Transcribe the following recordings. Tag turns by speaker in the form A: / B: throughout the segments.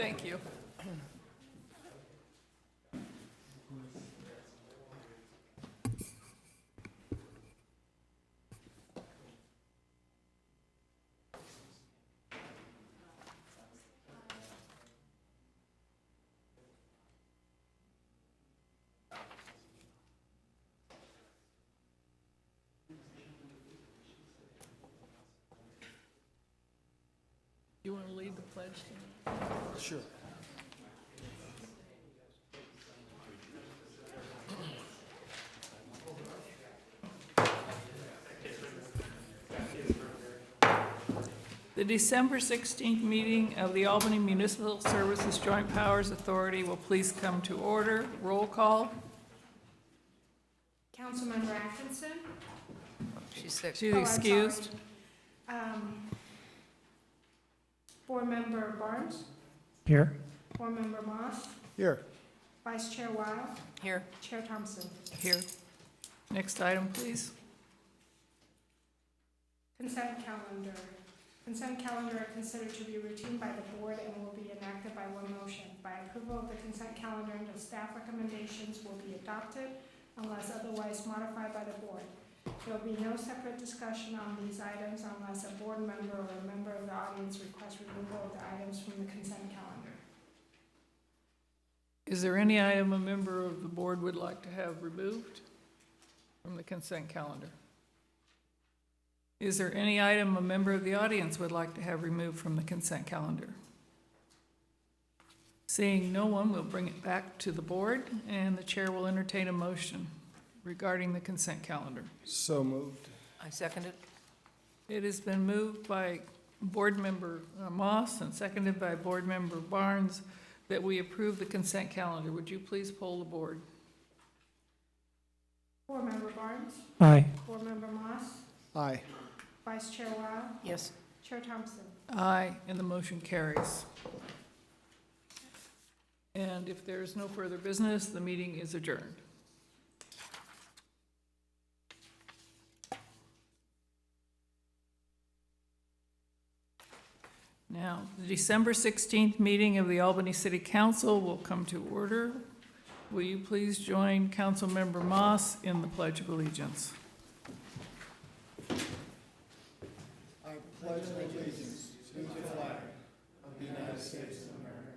A: Thank you. You want to lead the pledge?
B: Sure.
A: The December 16th meeting of the Albany Municipal Services Joint Powers Authority will please come to order. Roll call.
C: Councilmember Atkinson?
D: She's sick.
A: She's
C: I'm
A: excused.
C: sorry. Board Member Barnes?
B: Here.
C: Board Member Moss?
B: Here.
C: Vice Chair Weil?
D: Here.
C: Chair Thompson?
A: Here. Next item, please.
C: Consent calendar. Consent calendar are considered to be routine by the board and will be enacted by one motion. By approval of the consent calendar, the staff recommendations will be adopted unless otherwise modified by the board. There will be no separate discussion on these items unless a board member or a member of the audience requests removal of the items from the consent calendar.
A: Is there any item a member of the board would like to have removed from the consent calendar? Is there any item a member of the audience would like to have removed from the consent calendar? Seeing no one, we'll bring it back to the board, and the chair will entertain a motion regarding the consent calendar.
B: So moved.
D: I second it.
A: It has been moved by Board Member Moss and seconded by Board Member Barnes that we approve the consent calendar. Would you please poll the board?
C: Board Member Barnes?
B: Aye.
C: Board Member Moss?
B: Aye.
C: Vice Chair Weil?
D: Yes.
C: Chair Thompson?
A: Aye, and the motion carries. And if there is no further business, the meeting is adjourned. Now, the December 16th meeting of the Albany City Council will come to order. Will you please join Councilmember Moss in the Pledge of Allegiance?
B: I pledge allegiance to the flag of the United States of America,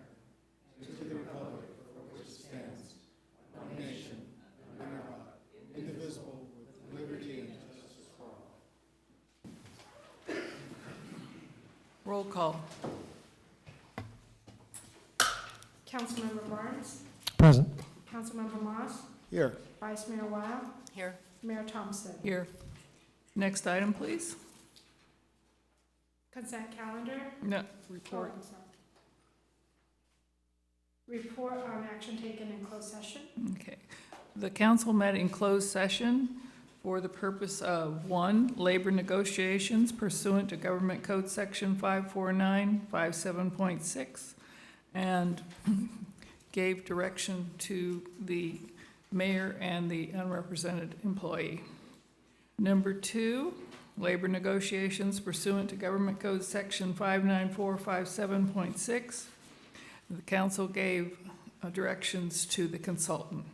B: to the republic for which it stands, one nation, under God, indivisible, with liberty and justice for all.
A: Roll call.
C: Councilmember Barnes?
B: Present.
C: Councilmember Moss?
B: Here.
C: Vice Mayor Weil?
D: Here.
C: Mayor Thompson?
A: Here. Next item, please.
C: Consent calendar?
A: No, report.
C: Oh, I'm sorry. Report on action taken in closed session.
A: Okay. The council met in closed session for the purpose of, 1, labor negotiations pursuant to Government Code Section 54957.6, and gave direction to the mayor and the unrepresented employee. Number 2, labor negotiations pursuant to Government Code Section 59457.6. The council gave directions to the consultant.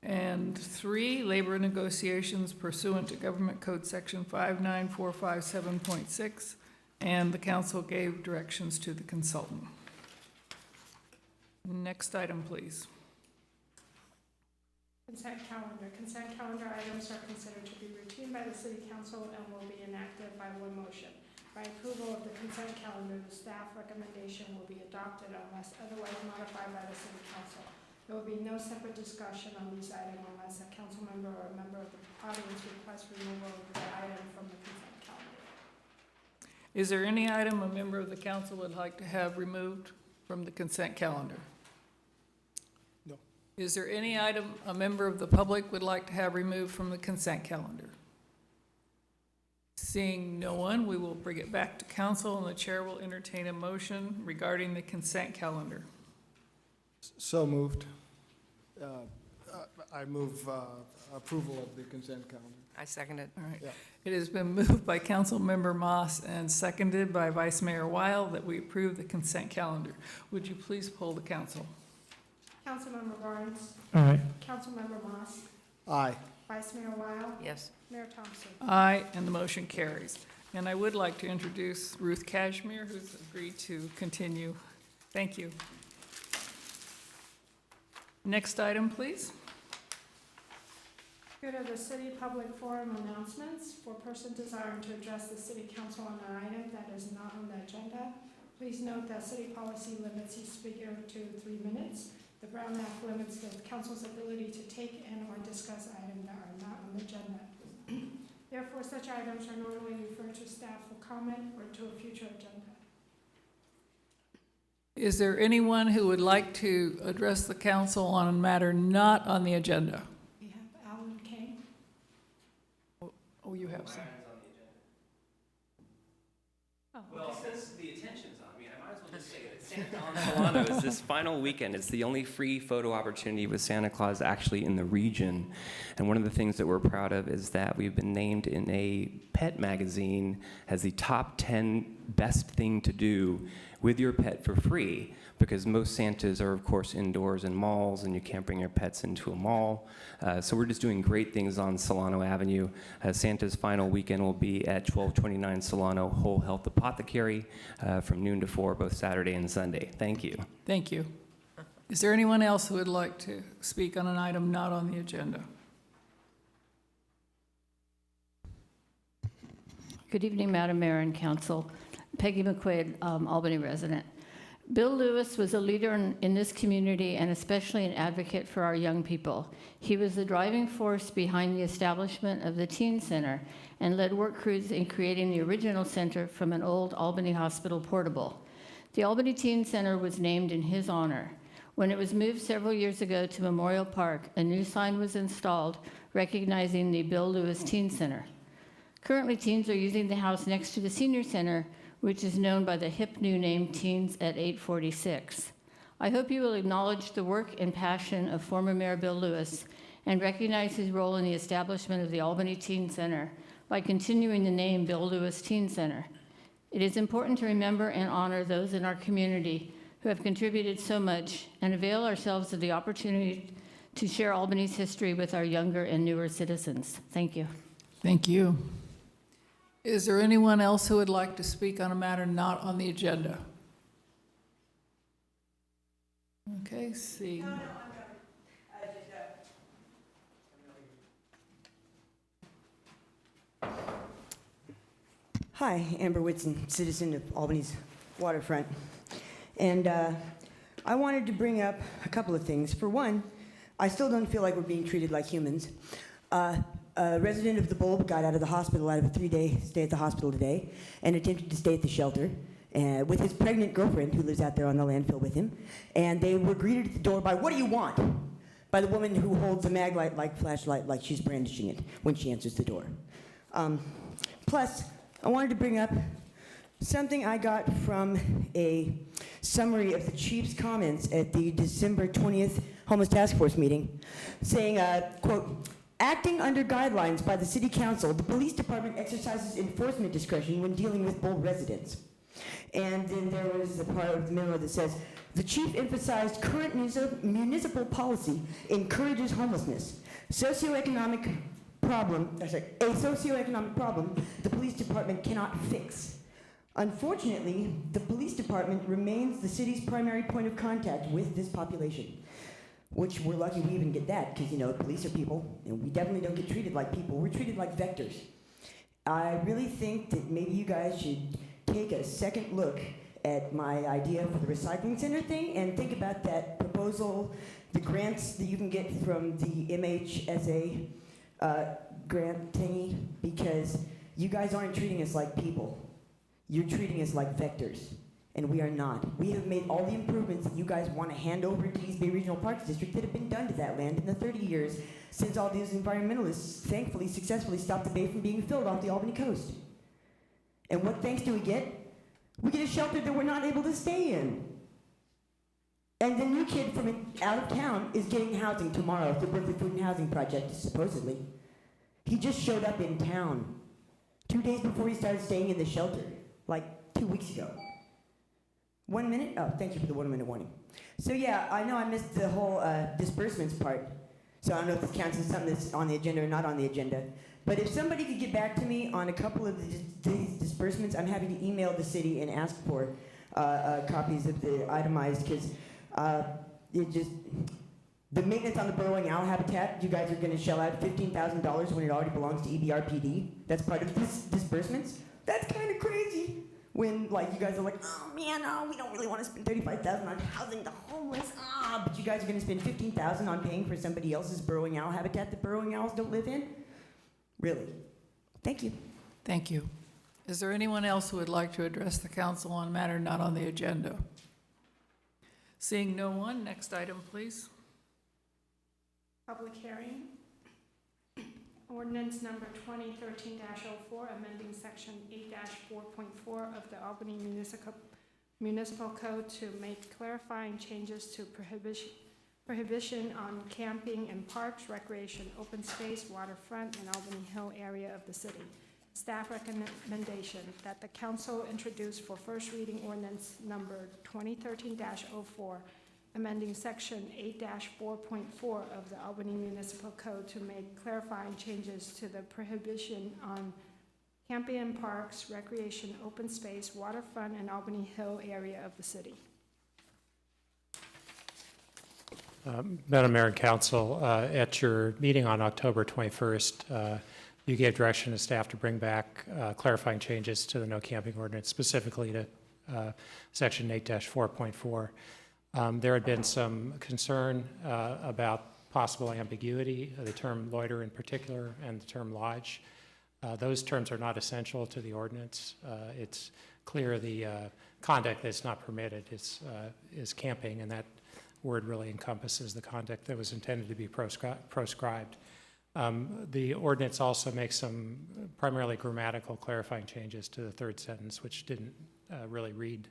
A: And 3, labor negotiations pursuant to Government Code Section 59457.6, and the council gave directions to the consultant. Next item, please.
C: Consent calendar. Consent calendar items are considered to be routine by the city council and will be enacted by one motion. By approval of the consent calendar, the staff recommendation will be adopted unless otherwise modified by the city council. There will be no separate discussion on these items unless a council member or a member of the audience requests removal of the item from the consent calendar.
A: Is there any item a member of the council would like to have removed from the consent calendar?
B: No.
A: Is there any item a member of the public would like to have removed from the consent calendar? Seeing no one, we will bring it back to council, and the chair will entertain a motion regarding the consent calendar.
B: So moved. I move approval of the consent calendar.
D: I second it.
A: All right.
B: Yeah.
A: It has been moved by Councilmember Moss and seconded by Vice Mayor Weil that we approve the consent calendar. Would you please poll the council?
C: Councilmember Barnes.
E: Aye.
C: Councilmember Moss.
B: Aye.
C: Vice Mayor Weil.
D: Yes.
C: Mayor Thompson.
A: Aye, and the motion carries. And I would like to introduce Ruth Cashmere, who's agreed to continue. Thank you. Next item, please.
C: Go to the city public forum announcements. For person desiring to address the city council on an item that is not on the agenda, please note that city policy limits each speaker to 3 minutes. The Brown Act limits the council's ability to take and/or discuss items that are not on the agenda. Therefore, such items are normally referred to staff for comment or to a future agenda.
A: Is there anyone who would like to address the council on a matter not on the agenda?
C: We have Alan King.
A: Oh, you have some.
F: Well, since the attention's on me, I might as well just say that Santa on Solano is this final weekend. It's the only free photo opportunity with Santa Claus actually in the region. And one of the things that we're proud of is that we've been named in a pet magazine as the top 10 best thing to do with your pet for free, because most Santas are, of course, indoors in malls, and you can't bring your pets into a mall. So we're just doing great things on Solano Avenue. Santa's final weekend will be at 1229 Solano Whole Health Apothecary from noon to 4, both Saturday and Sunday. Thank you.
A: Thank you. Is there anyone else who would like to speak on an item not on the agenda?
G: Good evening, Madam Mayor and Council. Peggy McQuaid, Albany resident. Bill Lewis was a leader in this community and especially an advocate for our young people. He was the driving force behind the establishment of the Teen Center and led work crews in creating the original center from an old Albany hospital portable. The Albany Teen Center was named in his honor. When it was moved several years ago to Memorial Park, a new sign was installed recognizing the Bill Lewis Teen Center. Currently, teens are using the house next to the senior center, which is known by the hip new name Teens at 846. I hope you will acknowledge the work and passion of former Mayor Bill Lewis and recognize his role in the establishment of the Albany Teen Center by continuing the name Bill Lewis Teen Center. It is important to remember and honor those in our community who have contributed so much and avail ourselves of the opportunity to share Albany's history with our younger and newer citizens. Thank you.
A: Thank you. Is there anyone else who would like to speak on a matter not on the agenda? Okay, see.
H: Hi, Amber Whitson, citizen of Albany's waterfront. And I wanted to bring up a couple of things. For one, I still don't feel like we're being treated like humans. A resident of the Bldg got out of the hospital out of a 3-day stay at the hospital today and attempted to stay at the shelter with his pregnant girlfriend who lives out there on the landfill with him. And they were greeted at the door by, "What do you want?" by the woman who holds a mag-light-like flashlight like she's brandishing it when she answers the door. Plus, I wanted to bring up something I got from a summary of the chief's comments at the December 20th Homeless Task Force meeting, saying, quote, "Acting under guidelines by the City Council, the police department exercises enforcement discretion when dealing with Bldg residents." And then there was a part of the memo that says, "The chief emphasized current municipal policy encourages homelessness. A socioeconomic problem the police department cannot fix. Unfortunately, the police department remains the city's primary point of contact with this population." Which we're lucky we even get that, because, you know, police are people, and we definitely don't get treated like people. We're treated like vectors. I really think that maybe you guys should take a second look at my idea for the recycling center thing and think about that proposal, the grants that you can get from the MHSA grant thingy, because you guys aren't treating us like people. You're treating us like vectors. And we are not. We have made all the improvements that you guys want to hand over to East Bay Regional Parks District that have been done to that land in the 30 years since all these environmentalists thankfully successfully stopped the bay from being filled off the Albany coast. And what thanks do we get? We get a shelter that we're not able to stay in. And the new kid from out of town is getting housing tomorrow through Berkeley Food and Housing Project, supposedly. He just showed up in town 2 days before he started staying in the shelter, like 2 weeks ago. 1 minute? Oh, thank you for the 1 minute warning. So yeah, I know I missed the whole disbursements part. So I don't know if this counts as something that's on the agenda or not on the agenda. But if somebody could get back to me on a couple of these disbursements, I'm happy to email the city and ask for copies of the itemized, because it just, the maintenance on the burrowing owl habitat, you guys are going to shell out $15,000 when it already belongs to EBRPD. That's part of this disbursements. That's kind of crazy. When like you guys are like, oh man, oh, we don't really want to spend $35,000 on housing the homeless, but you guys are going to spend $15,000 on paying for somebody else's burrowing owl habitat that burrowing owls don't live in. Really? Thank you.
A: Thank you. Is there anyone else who would like to address the council on a matter not on the agenda? Seeing no one, next item, please.
C: Public hearing. Ordinance number 2013-04, amending section 8-4.4 of the Albany Municipal Code to make clarifying changes to prohibition on camping in parks, recreation, open space, waterfront, and Albany Hill area of the city. Staff recommendation that the council introduce for first reading ordinance number 2013-04, amending section 8-4.4 of the Albany Municipal Code to make clarifying changes to the prohibition on camping in parks, recreation, open space, waterfront, and Albany Hill area of the city.
E: Madam Mayor and Council, at your meeting on October 21st, you gave direction to staff to bring back clarifying changes to the no camping ordinance, specifically to section 8-4.4. There had been some concern about possible ambiguity, the term loiter in particular and the term lodge. Those terms are not essential to the ordinance. It's clear the conduct that's not permitted is camping, and that word really encompasses the conduct that was intended to be proscribed. The ordinance also makes some primarily grammatical clarifying changes to the third sentence, which didn't really read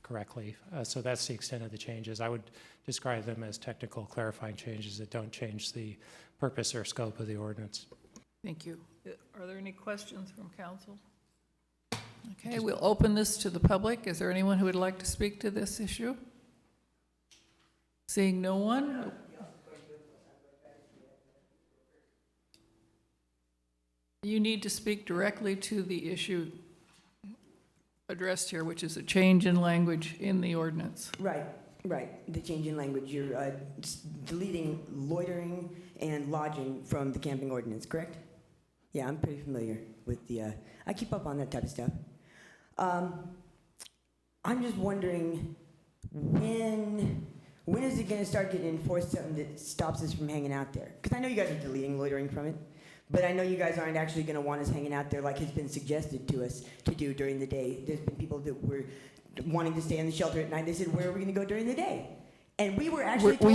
E: correctly. So that's the extent of the changes. I would describe them as technical clarifying changes that don't change the purpose or scope of the ordinance.
A: Thank you. Are there any questions from council? Okay, we'll open this to the public. Is there anyone who would like to speak to this issue? Seeing no one? You need to speak directly to the issue addressed here, which is a change in language in the ordinance.
H: Right. The change in language. You're deleting loitering and lodging from the camping ordinance, correct? Yeah, I'm pretty familiar with the, I keep up on that type of stuff. I'm just wondering, when is it going to start getting enforced, something that stops us from hanging out there? Because I know you guys are deleting loitering from it, but I know you guys aren't actually going to want us hanging out there like has been suggested to us to do during the day. There's been people that were wanting to stay in the shelter at night. They said, where are we going to go during the day? And we were actually told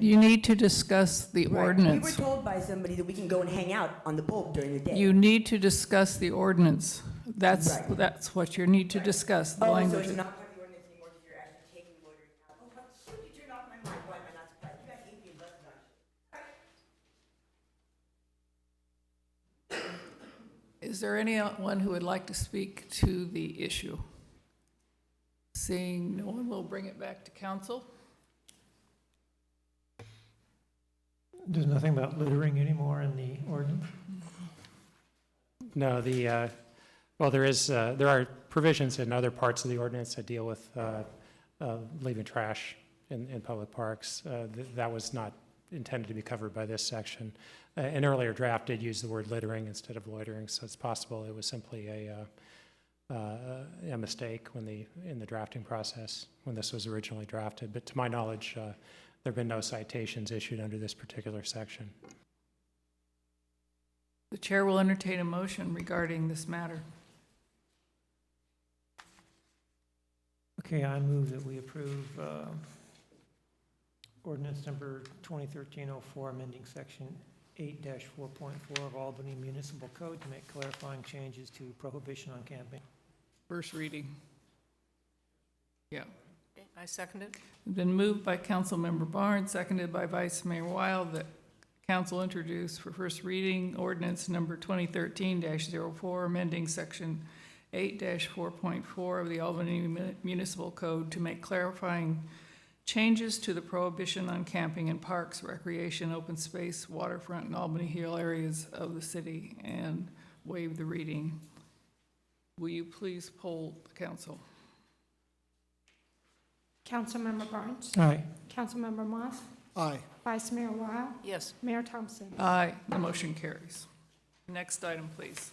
A: you need to discuss the ordinance.
H: We were told by somebody that we can go and hang out on the bulb during the day.
A: You need to discuss the ordinance. That's what you need to discuss, the language.
H: So it's not part of the ordinance anymore because you're actually taking loitering out. Oh, what? Shoot, you turned off my mic. Why am I not surprised? You guys hate me less than I should.
A: Is there anyone who would like to speak to the issue? Seeing no one, we'll bring it back to council.
I: There's nothing about littering anymore in the ordinance?
E: No, well, there are provisions in other parts of the ordinance that deal with leaving trash in public parks. That was not intended to be covered by this section. An earlier draft did use the word littering instead of loitering, so it's possible it was simply a mistake in the drafting process when this was originally drafted. But to my knowledge, there have been no citations issued under this particular section.
A: The chair will entertain a motion regarding this matter.
I: Okay, I move that we approve ordinance number 2013-04, amending section 8-4.4 of Albany Municipal Code to make clarifying changes to prohibition on camping.
A: First reading. Yeah.
D: I second it.
A: Been moved by Councilmember Barnes, seconded by Vice Mayor Wild, that Council introduced for first reading ordinance number 2013-04, amending section 8-4.4 of the Albany Municipal Code to make clarifying changes to the prohibition on camping in parks, recreation, open space, waterfront, and Albany Hill areas of the city, and waive the reading. Will you please poll the council?
C: Councilmember Barnes.
I: Aye.
C: Councilmember Moss.
B: Aye.
C: Vice Mayor Weil.
D: Yes.
C: Mayor Thompson.
A: Aye, the motion carries. Next item, please.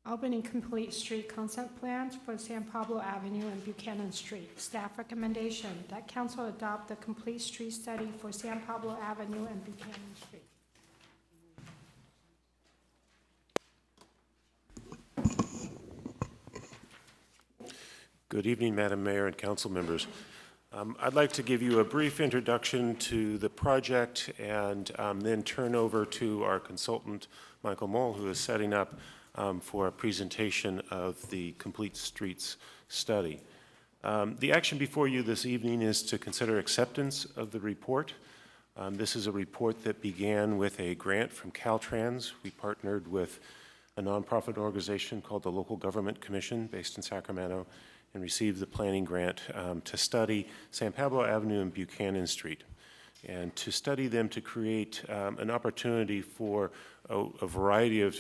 C: Albany Complete Street Concept Plans for San Pablo Avenue and Buchanan Street. Staff recommendation that council adopt the complete street study for San Pablo Avenue and Buchanan Street.
J: Good evening, Madam Mayor and council members. I'd like to give you a brief introduction to the project and then turn over to our consultant, Michael Moll, who is setting up for a presentation of the Complete Streets study. The action before you this evening is to consider acceptance of the report. This is a report that began with a grant from Caltrans. We partnered with a nonprofit organization called the Local Government Commission based in Sacramento and received the planning grant to study San Pablo Avenue and Buchanan Street, and to study them to create an opportunity for a variety of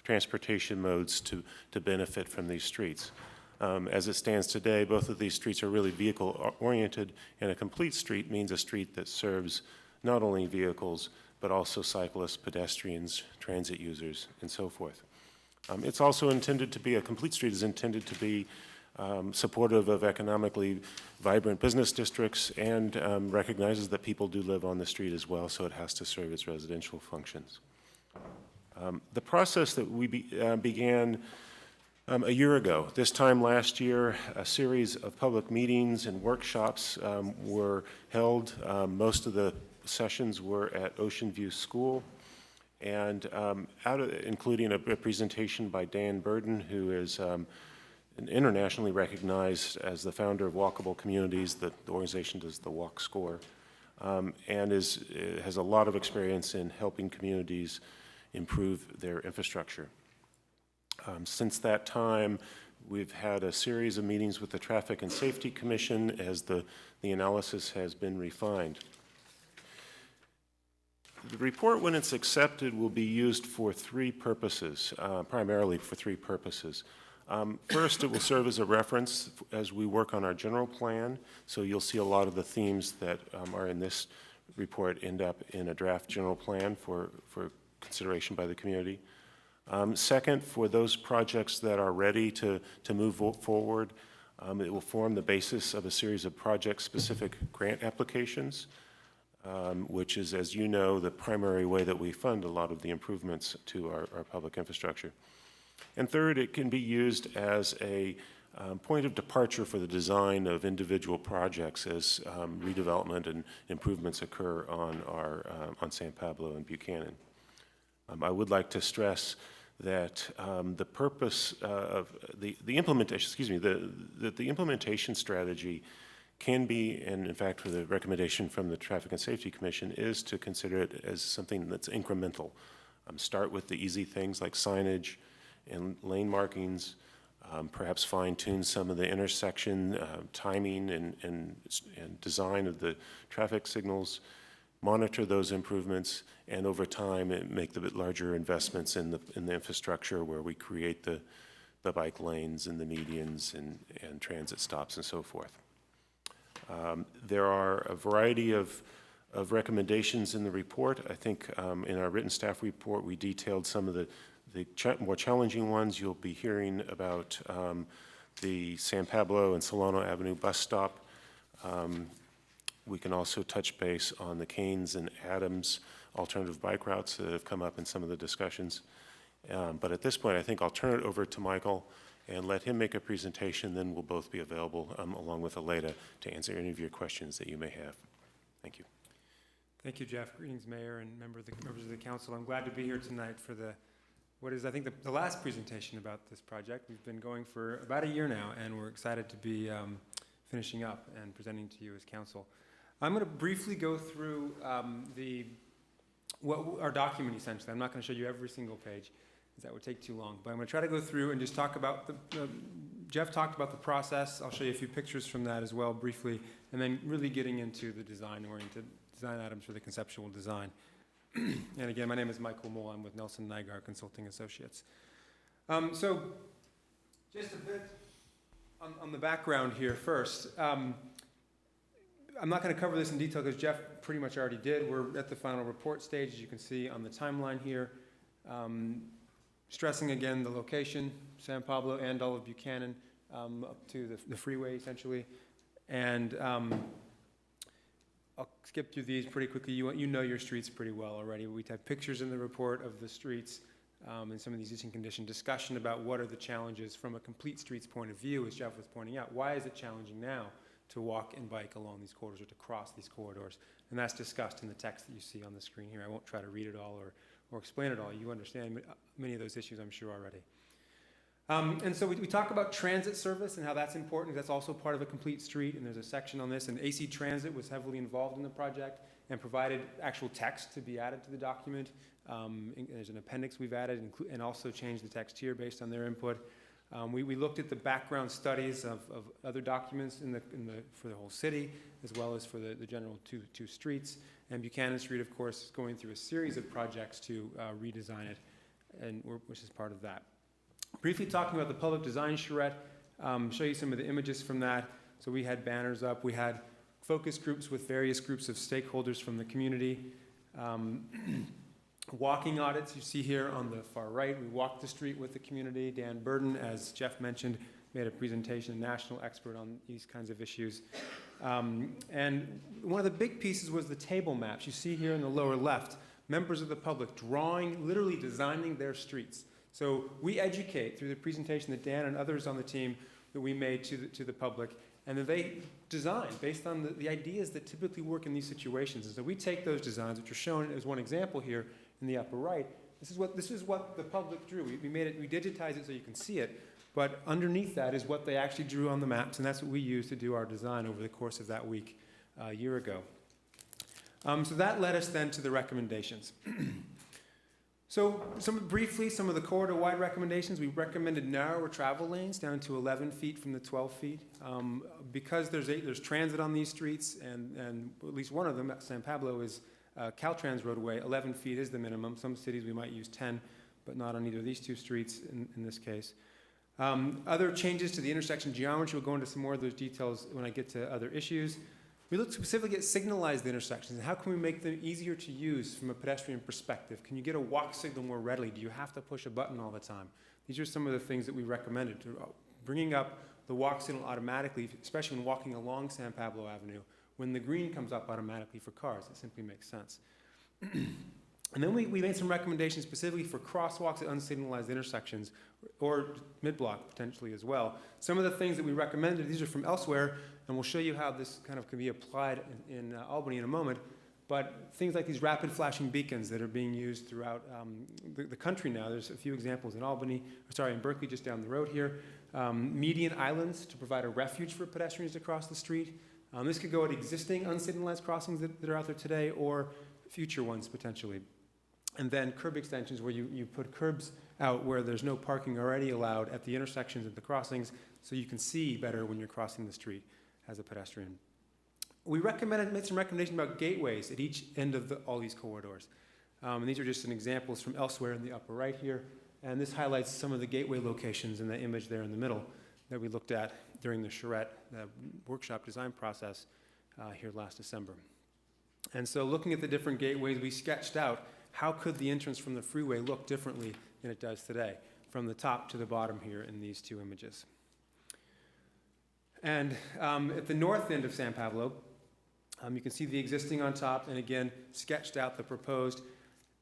J: transportation modes to benefit from these streets. As it stands today, both of these streets are really vehicle-oriented, and a complete street means a street that serves not only vehicles, but also cyclists, pedestrians, transit users, and so forth. It's also intended to be, a complete street is intended to be supportive of economically vibrant business districts and recognizes that people do live on the street as well, so it has to serve its residential functions. The process that we began a year ago, this time last year, a series of public meetings and workshops were held. Most of the sessions were at Ocean View School, and including a presentation by Dan Burden, who is internationally recognized as the founder of Walkable Communities. The organization does the Walk Score, and has a lot of experience in helping communities improve their infrastructure. Since that time, we've had a series of meetings with the Traffic and Safety Commission as the analysis has been refined. The report, when it's accepted, will be used for three purposes, primarily for three purposes. First, it will serve as a reference as we work on our general plan, so you'll see a lot of the themes that are in this report end up in a draft general plan for consideration by the community. Second, for those projects that are ready to move forward, it will form the basis of a series of project-specific grant applications, which is, as you know, the primary way that we fund a lot of the improvements to our public infrastructure. And third, it can be used as a point of departure for the design of individual projects as redevelopment and improvements occur on San Pablo and Buchanan. I would like to stress that the purpose of the implementation, the implementation strategy can be, and in fact, for the recommendation from the Traffic and Safety Commission, is to consider it as something that's incremental. Start with the easy things like signage and lane markings, perhaps fine-tune some of the intersection timing and design of the traffic signals, monitor those improvements, and over time make the larger investments in the infrastructure where we create the bike lanes and the medians and transit stops and so forth. There are a variety of recommendations in the report. I think in our written staff report we detailed some of the more challenging ones. You'll be hearing about the San Pablo and Solano Avenue bus stop. We can also touch base on the Canes and Adams alternative bike routes that have come up in some of the discussions. But at this point, I think I'll turn it over to Michael and let him make a presentation, then we'll both be available along with Aleda to answer any of your questions that you may have. Thank you.
K: Thank you, Jeff. Greetings, Mayor and members of the council. I'm glad to be here tonight for what is, I think, the last presentation about this project. We've been going for about a year now, and we're excited to be finishing up and presenting to you as council. I'm going to briefly go through our document essentially. I'm not going to show you every single page, because that would take too long. But I'm going to try to go through and just talk about Jeff talked about the process. I'll show you a few pictures from that as well briefly, and then really getting into the design-oriented design items for the conceptual design. And again, my name is Michael Moll. I'm with Nelson Nygaard Consulting Associates. So just a bit on the background here first. I'm not going to cover this in detail because Jeff pretty much already did. We're at the final report stage, as you can see on the timeline here. Stressing again the location, San Pablo and all of Buchanan, up to the freeway essentially. And I'll skip through these pretty quickly. You know your streets pretty well already. We have pictures in the report of the streets and some of the existing condition, discussion about what are the challenges from a complete streets point of view, as Jeff was pointing out. Why is it challenging now to walk and bike along these corridors or to cross these corridors? And that's discussed in the text that you see on the screen here. I won't try to read it all or explain it all. You understand many of those issues, I'm sure, already. And so we talk about transit service and how that's important. That's also part of a complete street, and there's a section on this. And AC Transit was heavily involved in the project and provided actual text to be added to the document. There's an appendix we've added and also changed the text here based on their input. We looked at the background studies of other documents for the whole city, as well as for the general two streets. And Buchanan Street, of course, is going through a series of projects to redesign it, which is part of that. Briefly talking about the public design charrette, show you some of the images from that. So we had banners up. We had focus groups with various groups of stakeholders from the community. Walking audits, you see here on the far right. We walked the street with the community. Dan Burden, as Jeff mentioned, made a presentation, a national expert on these kinds of issues. And one of the big pieces was the table maps. You see here in the lower left, members of the public drawing, literally designing their streets. So we educate through the presentation that Dan and others on the team that we made to the public, and then they design based on the ideas that typically work in these situations. And so we take those designs, which are shown as one example here in the upper right. This is what the public drew. We digitized it so you can see it, but underneath that is what they actually drew on the maps, and that's what we used to do our design over the course of that week a year ago. So that led us then to the recommendations. So briefly, some of the corridor-wide recommendations. We recommended narrower travel lanes down to 11 feet from the 12 feet. Because there's transit on these streets, and at least one of them, San Pablo, is Caltrans roadway. 11 feet is the minimum. Some cities we might use 10, but not on either of these two streets in this case. Other changes to the intersection geometry, we'll go into some more of those details when I get to other issues. We looked specifically at signalized intersections and how can we make them easier to use from a pedestrian perspective? Can you get a walk signal more readily? Do you have to push a button all the time? These are some of the things that we recommended, bringing up the walk signal automatically, especially when walking along San Pablo Avenue. When the green comes up automatically for cars, it simply makes sense. And then we made some recommendations specifically for crosswalks at unsignalized intersections or mid-block potentially as well. Some of the things that we recommended, these are from elsewhere, and we'll show you how this kind of can be applied in Albany in a moment, but things like these rapid flashing beacons that are being used throughout the country now. There's a few examples in in Berkeley just down the road here. Median islands to provide a refuge for pedestrians to cross the street. This could go at existing unsignalized crossings that are out there today or future ones potentially. And then curb extensions where you put curbs out where there's no parking already allowed at the intersections at the crossings so you can see better when you're crossing the street as a pedestrian. We made some recommendations about gateways at each end of all these corridors. And these are just some examples from elsewhere in the upper right here. And this highlights some of the gateway locations in the image there in the middle that we looked at during the Charrette workshop design process here last December. And so looking at the different gateways, we sketched out how could the entrance from the freeway look differently than it does today, from the top to the bottom here in these two images. And at the north end of San Pablo, you can see the existing on top, and again, sketched out the proposed,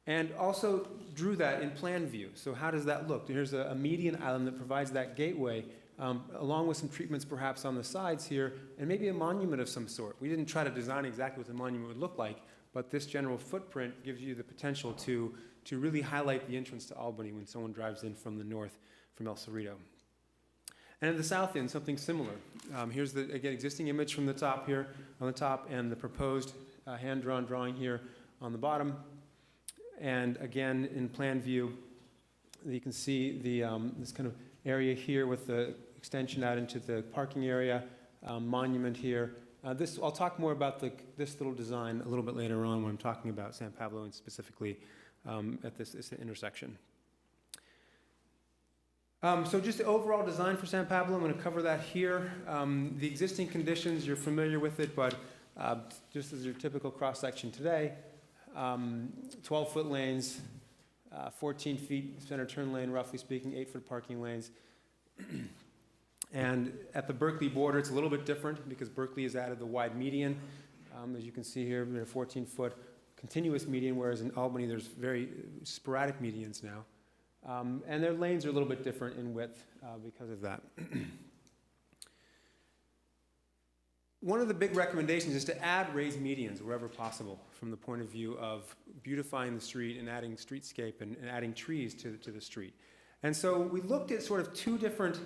K: and also drew that in plan view. So how does that look? Here's a median island that provides that gateway, along with some treatments perhaps on the sides here, and maybe a monument of some sort. We didn't try to design exactly what the monument would look like, but this general footprint gives you the potential to really highlight the entrance to Albany when someone drives in from the north, from El Cerrito. And at the south end, something similar. Here's the, again, existing image from the top here on the top, and the proposed hand-drawn drawing here on the bottom. And again, in plan view, you can see the, this kind of area here with the extension out into the parking area, monument here. I'll talk more about this little design a little bit later on when I'm talking about San Pablo and specifically at this intersection. So just the overall design for San Pablo, I'm going to cover that here. The existing conditions, you're familiar with it, but just as your typical cross-section today, 12-foot lanes, 14 feet center turn lane, roughly speaking, 8-foot parking lanes. And at the Berkeley border, it's a little bit different because Berkeley has added the wide median. As you can see here, 14-foot continuous median, whereas in Albany, there's very sporadic medians now. And their lanes are a little bit different in width because of that. One of the big recommendations is to add raised medians wherever possible from the point of view of beautifying the street and adding streetscape and adding trees to the street. And so we looked at sort of two different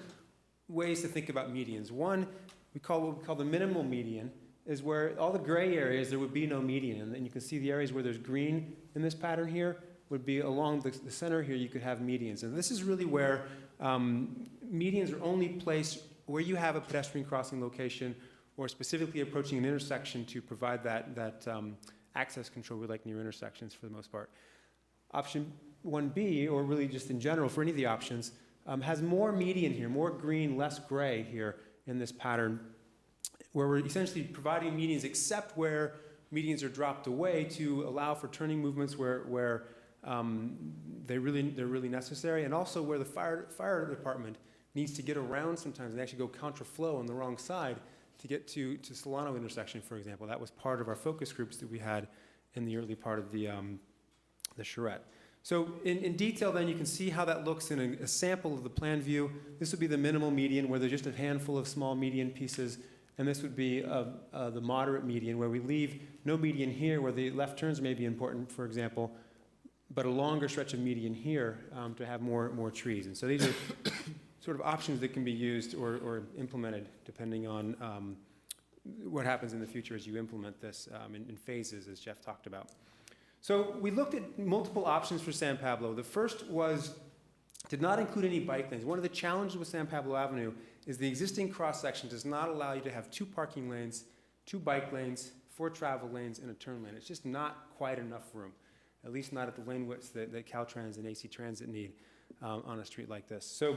K: ways to think about medians. One, what we call the minimal median, is where all the gray areas, there would be no median. And then you can see the areas where there's green in this pattern here would be along the center here, you could have medians. And this is really where medians are only placed where you have a pedestrian crossing location or specifically approaching an intersection to provide that access control we like near intersections for the most part. Option 1B, or really just in general for any of the options, has more median here, more green, less gray here in this pattern, where we're essentially providing medians except where medians are dropped away to allow for turning movements where they're really necessary, and also where the fire department needs to get around sometimes and actually go contraflow on the wrong side to get to Solano intersection, for example. That was part of our focus groups that we had in the early part of the charrette. So in detail then, you can see how that looks in a sample of the plan view. This would be the minimal median, where there's just a handful of small median pieces, and this would be the moderate median, where we leave no median here, where the left turns may be important, for example, but a longer stretch of median here to have more trees. And so these are sort of options that can be used or implemented depending on what happens in the future as you implement this in phases, as Jeff talked about. So we looked at multiple options for San Pablo. The first did not include any bike lanes. One of the challenges with San Pablo Avenue is the existing cross-section does not allow you to have 2 parking lanes, 2 bike lanes, 4 travel lanes, and a turn lane. It's just not quite enough room, at least not at the lane widths that Caltrans and AC Transit need on a street like this. So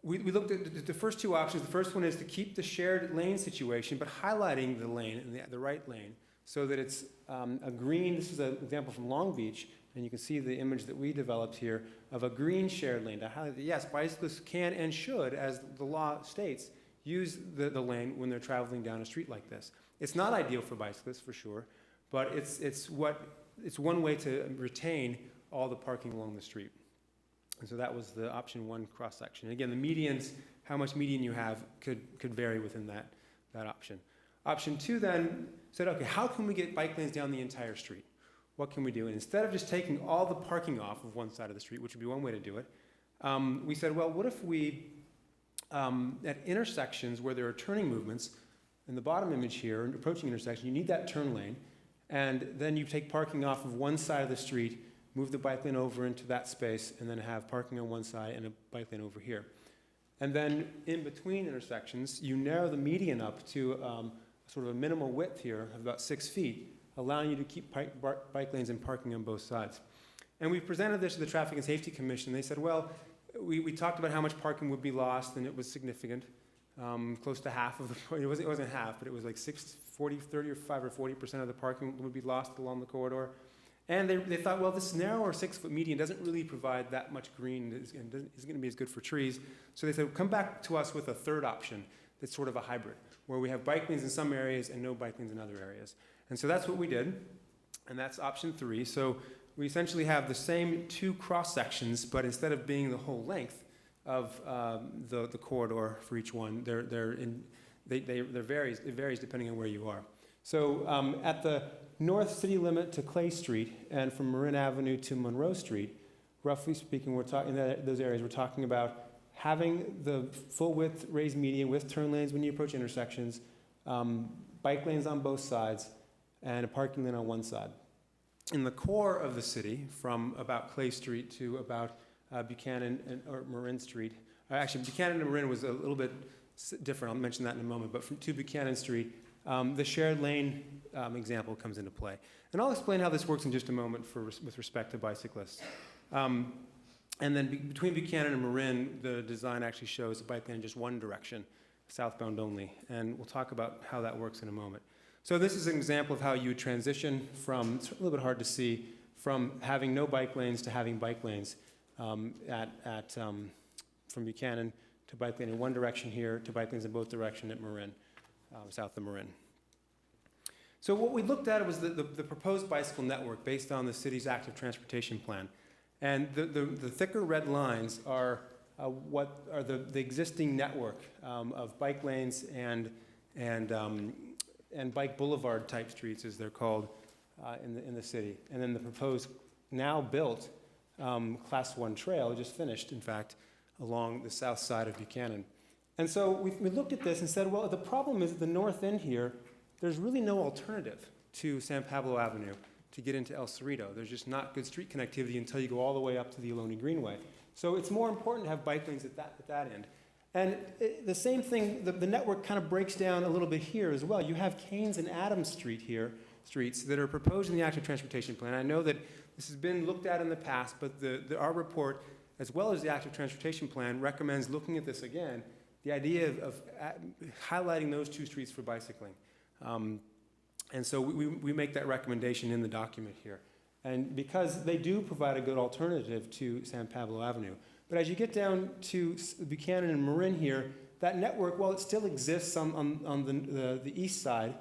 K: we looked at the first 2 options. The first one is to keep the shared lane situation, but highlighting the lane, and the right lane, so that it's a green. This is an example from Long Beach, and you can see the image that we developed here of a green shared lane to highlight that, yes, bicyclists can and should, as the law states, use the lane when they're traveling down a street like this. It's not ideal for bicyclists, for sure, but it's one way to retain all the parking along the street. And so that was the option 1 cross-section. And again, the medians, how much median you have could vary within that option. Option 2 then said, okay, how can we get bike lanes down the entire street? What can we do? And instead of just taking all the parking off of one side of the street, which would be one way to do it, we said, well, what if we, at intersections where there are turning movements, in the bottom image here, approaching intersection, you need that turn lane, and then you take parking off of one side of the street, move the bike lane over into that space, and then have parking on one side and a bike lane over here. And then in between intersections, you narrow the median up to sort of a minimal width here of about 6 feet, allowing you to keep bike lanes and parking on both sides. And we presented this to the Traffic and Safety Commission. They said, well, we talked about how much parking would be lost, and it was significant, close to half of the, it wasn't half, but it was like 35 or 40% of the parking would be lost along the corridor. And they thought, well, this narrower 6-foot median doesn't really provide that much green and isn't going to be as good for trees. So they said, come back to us with a third option that's sort of a hybrid, where we have bike lanes in some areas and no bike lanes in other areas. And so that's what we did, and that's option 3. So we essentially have the same 2 cross sections, but instead of being the whole length of the corridor for each one, it varies depending on where you are. So at the north city limit to Clay Street and from Marin Avenue to Monroe Street, roughly speaking, we're talking in those areas. We're talking about having the full width raised median with turn lanes when you approach intersections, bike lanes on both sides, and a parking lane on one side. In the core of the city, from about Clay Street to about Buchanan or Marin Street, actually Buchanan and Marin was a little bit different, I'll mention that in a moment, but to Buchanan Street, the shared lane example comes into play. And I'll explain how this works in just a moment with respect to bicyclists. And then between Buchanan and Marin, the design actually shows a bike lane in just one direction, southbound only. And we'll talk about how that works in a moment. So this is an example of how you would transition from, it's a little bit hard to see, from having no bike lanes to having bike lanes from Buchanan to bike lane in one direction here to bike lanes in both directions at Marin, south of Marin. So what we looked at was the proposed bicycle network based on the city's active transportation plan. And the thicker red lines are what are the existing network of bike lanes and bike boulevard type streets, as they're called in the city. And then the proposed, now built Class 1 trail, just finished, in fact, along the south side of Buchanan. And so we looked at this and said, well, the problem is at the north end here, there's really no alternative to San Pablo Avenue to get into El Cerrito. There's just not good street connectivity until you go all the way up to the Ohlone Greenway. So it's more important to have bike lanes at that end. And the same thing, the network kind of breaks down a little bit here as well. You have Keynes and Adams Street here, streets that are proposed in the active transportation plan. I know that this has been looked at in the past, but our report, as well as the active transportation plan, recommends looking at this again, the idea of highlighting those two streets for bicycling. And so we make that recommendation in the document here. And because they do provide a good alternative to San Pablo Avenue. But as you get down to Buchanan and Marin here, that network, while it still exists on the east side,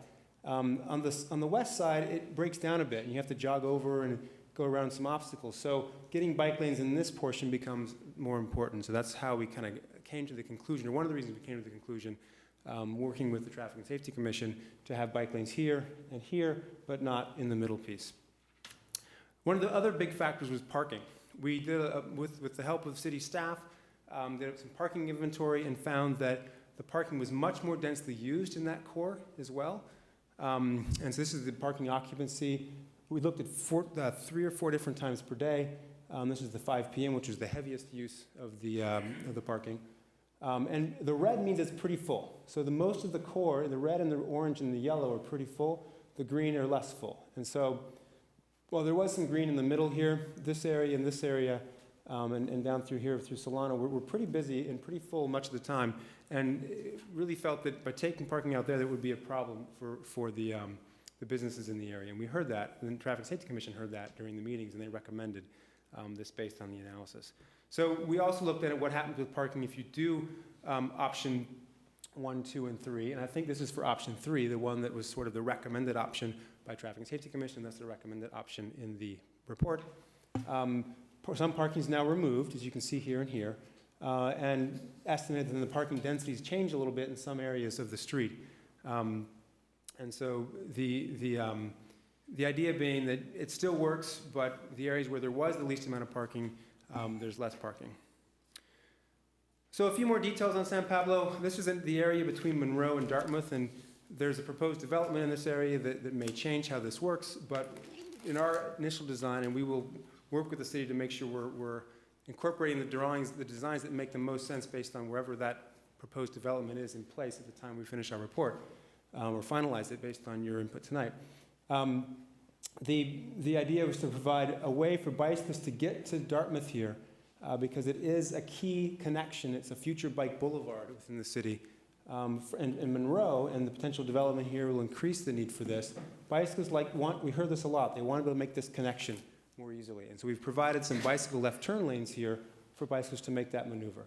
K: on the west side, it breaks down a bit, and you have to jog over and go around some obstacles. So getting bike lanes in this portion becomes more important. So that's how we kind of came to the conclusion, or one of the reasons we came to the conclusion, working with the Traffic and Safety Commission, to have bike lanes here and here, but not in the middle piece. One of the other big factors was parking. We did, with the help of city staff, did some parking inventory and found that the parking was much more densely used in that core as well. And so this is the parking occupancy. We looked at 3 or 4 different times per day. This is the 5 p.m., which is the heaviest use of the parking. And the red means it's pretty full. So the most of the core, the red and the orange and the yellow are pretty full. The green are less full. And so, well, there was some green in the middle here, this area and this area, and down through here, through Solano. We're pretty busy and pretty full much of the time, and really felt that by taking parking out there, that would be a problem for the businesses in the area. And we heard that, and the Traffic Safety Commission heard that during the meetings, and they recommended this based on the analysis. So we also looked at what happens with parking if you do option 1, 2, and 3, and I think this is for option 3, the one that was sort of the recommended option by Traffic and Safety Commission. That's the recommended option in the report. Some parking is now removed, as you can see here and here, and estimated that the parking densities change a little bit in some areas of the street. And so the idea being that it still works, but the areas where there was the least amount of parking, there's less parking. So a few more details on San Pablo. This is in the area between Monroe and Dartmouth, and there's a proposed development in this area that may change how this works, but in our initial design, and we will work with the city to make sure we're incorporating the designs that make the most sense based on wherever that proposed development is in place at the time we finish our report, or finalize it based on your input tonight. The idea was to provide a way for bicyclists to get to Dartmouth here, because it is a key connection. It's a future bike boulevard within the city. And Monroe and the potential development here will increase the need for this. Bicyclists we heard this a lot, they want to be able to make this connection more easily. And so we've provided some bicycle left turn lanes here for bicyclists to make that maneuver.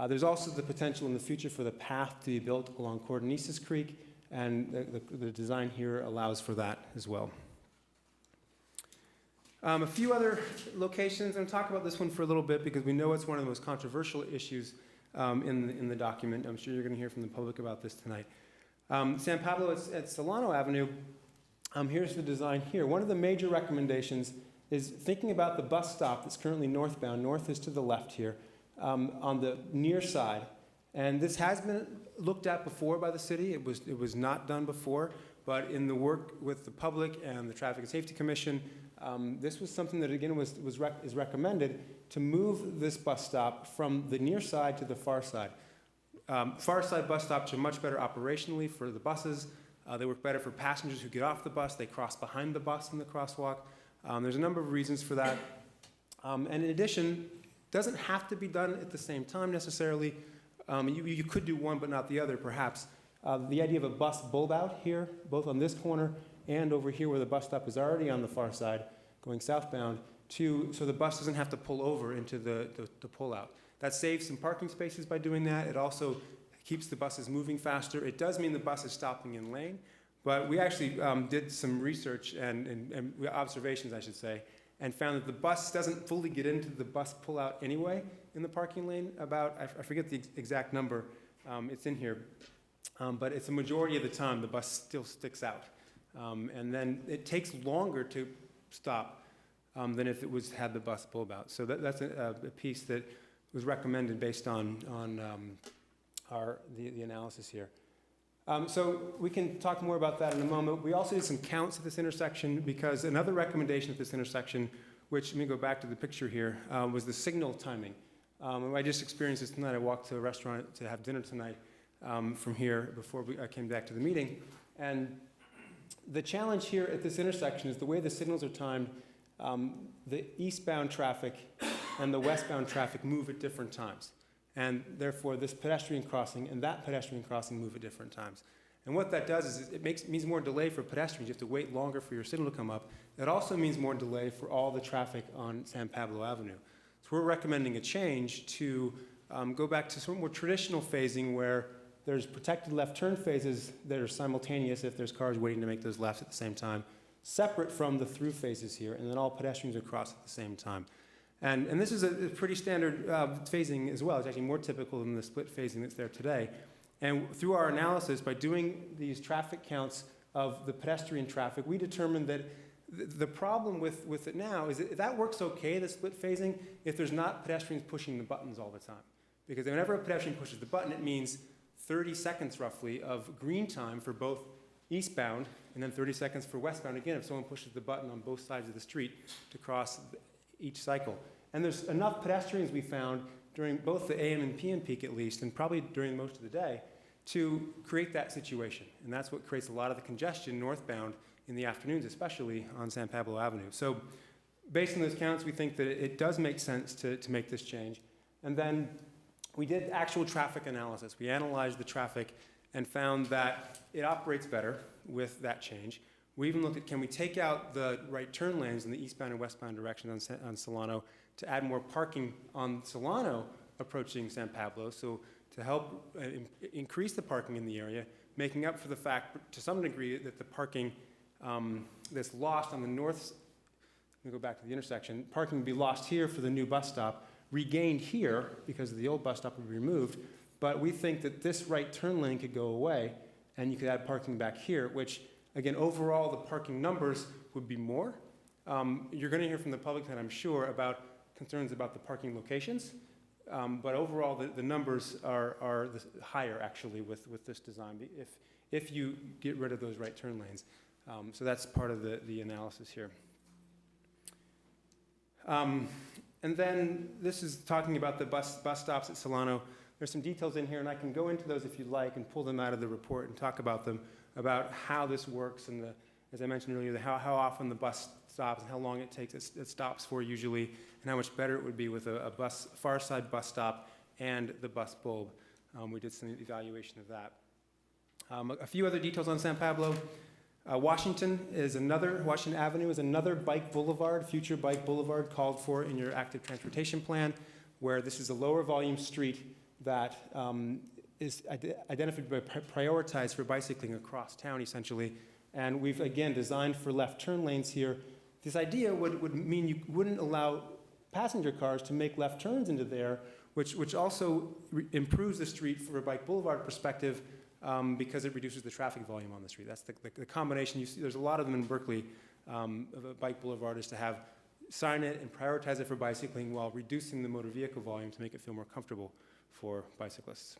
K: There's also the potential in the future for the path to be built along Cordonesis Creek, and the design here allows for that as well. A few other locations, and I'll talk about this one for a little bit because we know it's one of the most controversial issues in the document. I'm sure you're going to hear from the public about this tonight. San Pablo at Solano Avenue, here's the design here. One of the major recommendations is thinking about the bus stop that's currently northbound. North is to the left here. on the near side. And this has been looked at before by the city. It was not done before, but in the work with the public and the Traffic and Safety Commission, this was something that, again, is recommended to move this bus stop from the near side to the far side. Far side bus stops are much better operationally for the buses. They work better for passengers who get off the bus. They cross behind the bus in the crosswalk. There's a number of reasons for that. And in addition, it doesn't have to be done at the same time necessarily. You could do one but not the other, perhaps. The idea of a bus bulb out here, both on this corner and over here where the bus stop is already on the far side, going southbound, so the bus doesn't have to pull over into the pull-out. That saves some parking spaces by doing that. It also keeps the buses moving faster. It does mean the bus is stopping in lane, but we actually did some research and observations, I should say, and found that the bus doesn't fully get into the bus pull-out anyway in the parking lane. I forget the exact number. It's in here. But it's a majority of the time the bus still sticks out. And then it takes longer to stop than if it had the bus bulb out. So that's a piece that was recommended based on the analysis here. So we can talk more about that in a moment. We also did some counts at this intersection because another recommendation at this intersection, which, let me go back to the picture here, was the signal timing. I just experienced this tonight. I walked to a restaurant to have dinner tonight from here before I came back to the meeting. And the challenge here at this intersection is the way the signals are timed, the eastbound traffic and the westbound traffic move at different times. And therefore, this pedestrian crossing and that pedestrian crossing move at different times. And what that does is it means more delay for pedestrians. You have to wait longer for your signal to come up. It also means more delay for all the traffic on San Pablo Avenue. So we're recommending a change to go back to sort of more traditional phasing where there's protected left turn phases that are simultaneous if there's cars waiting to make those lefts at the same time, separate from the through phases here, and then all pedestrians are crossed at the same time. And this is a pretty standard phasing as well. It's actually more typical than the split phasing that's there today. And through our analysis, by doing these traffic counts of the pedestrian traffic, we determined that the problem with it now is that works okay, the split phasing, if there's not pedestrians pushing the buttons all the time. Because whenever a pedestrian pushes the button, it means 30 seconds roughly of green time for both eastbound and then 30 seconds for westbound, again, if someone pushes the button on both sides of the street to cross each cycle. And there's enough pedestrians we found during both the AM and PM peak at least, and probably during most of the day, to create that situation. And that's what creates a lot of the congestion northbound in the afternoons, especially on San Pablo Avenue. So based on those counts, we think that it does make sense to make this change. And then we did actual traffic analysis. We analyzed the traffic and found that it operates better with that change. We even looked at, can we take out the right turn lanes in the eastbound and westbound directions on Solano to add more parking on Solano approaching San Pablo, so to help increase the parking in the area, making up for the fact, to some degree, that the parking that's lost on the north, let me go back to the intersection, parking would be lost here for the new bus stop, regained here because the old bus stop would be removed, but we think that this right turn lane could go away and you could add parking back here, which, again, overall the parking numbers would be more. You're going to hear from the public tonight, I'm sure, about concerns about the parking locations, but overall the numbers are higher actually with this design if you get rid of those right turn lanes. So that's part of the analysis here. And then this is talking about the bus stops at Solano. There's some details in here, and I can go into those if you'd like and pull them out of the report and talk about them, about how this works and, as I mentioned earlier, how often the bus stops and how long it takes it stops for usually, and how much better it would be with a far side bus stop and the bus bulb. We did some evaluation of that. A few other details on San Pablo. Washington Avenue is another bike boulevard, future bike boulevard called for in your active transportation plan, where this is a lower volume street that is identified by prioritized for bicycling across town essentially. And we've again designed for left turn lanes here. This idea would mean you wouldn't allow passenger cars to make left turns into there, which also improves the street from a bike boulevard perspective, because it reduces the traffic volume on the street. That's the combination. You see, there's a lot of them in Berkeley of a bike boulevard is to have sign it and prioritize it for bicycling while reducing the motor vehicle volume to make it feel more comfortable for bicyclists.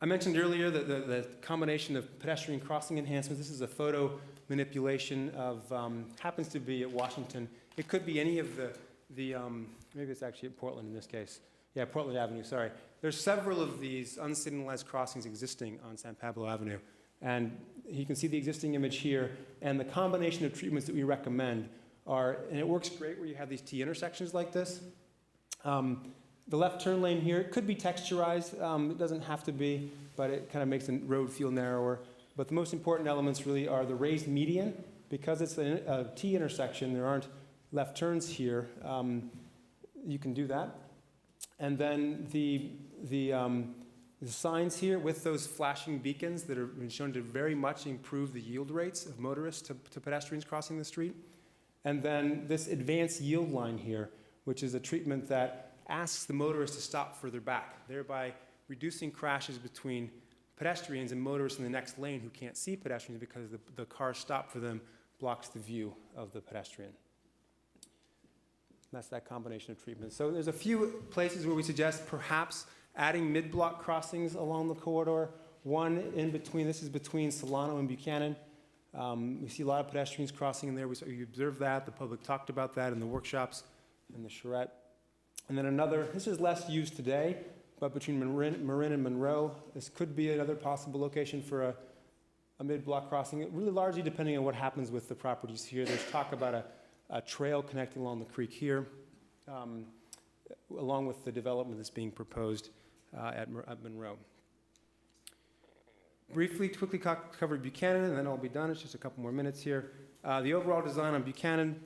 K: I mentioned earlier that the combination of pedestrian crossing enhancements, this is a photo manipulation of, happens to be at Washington. It could be any of maybe it's actually at Portland in this case. Yeah, Portland Avenue, sorry. There's several of these unsignalized crossings existing on San Pablo Avenue. And you can see the existing image here, and the combination of treatments that we recommend are, and it works great where you have these T intersections like this. The left turn lane here, it could be texturized. It doesn't have to be, but it kind of makes the road feel narrower. But the most important elements really are the raised median. Because it's a T intersection, there aren't left turns here. You can do that. And then the signs here with those flashing beacons that have been shown to very much improve the yield rates of motorists to pedestrians crossing the street. And then this advanced yield line here, which is a treatment that asks the motorist to stop further back, thereby reducing crashes between pedestrians and motorists in the next lane who can't see pedestrians because the car stop for them blocks the view of the pedestrian. That's that combination of treatments. So there's a few places where we suggest perhaps adding mid-block crossings along the corridor. One in between, this is between Solano and Buchanan. We see a lot of pedestrians crossing in there. We observed that. The public talked about that in the workshops and the Charrette. And then another, this is less used today, but between Marin and Monroe, this could be another possible location for a mid-block crossing, really largely depending on what happens with the properties here. There's talk about a trail connecting along the creek here, along with the development that's being proposed at Monroe. Briefly, quickly cover Buchanan, and then I'll be done. It's just a couple more minutes here. The overall design on Buchanan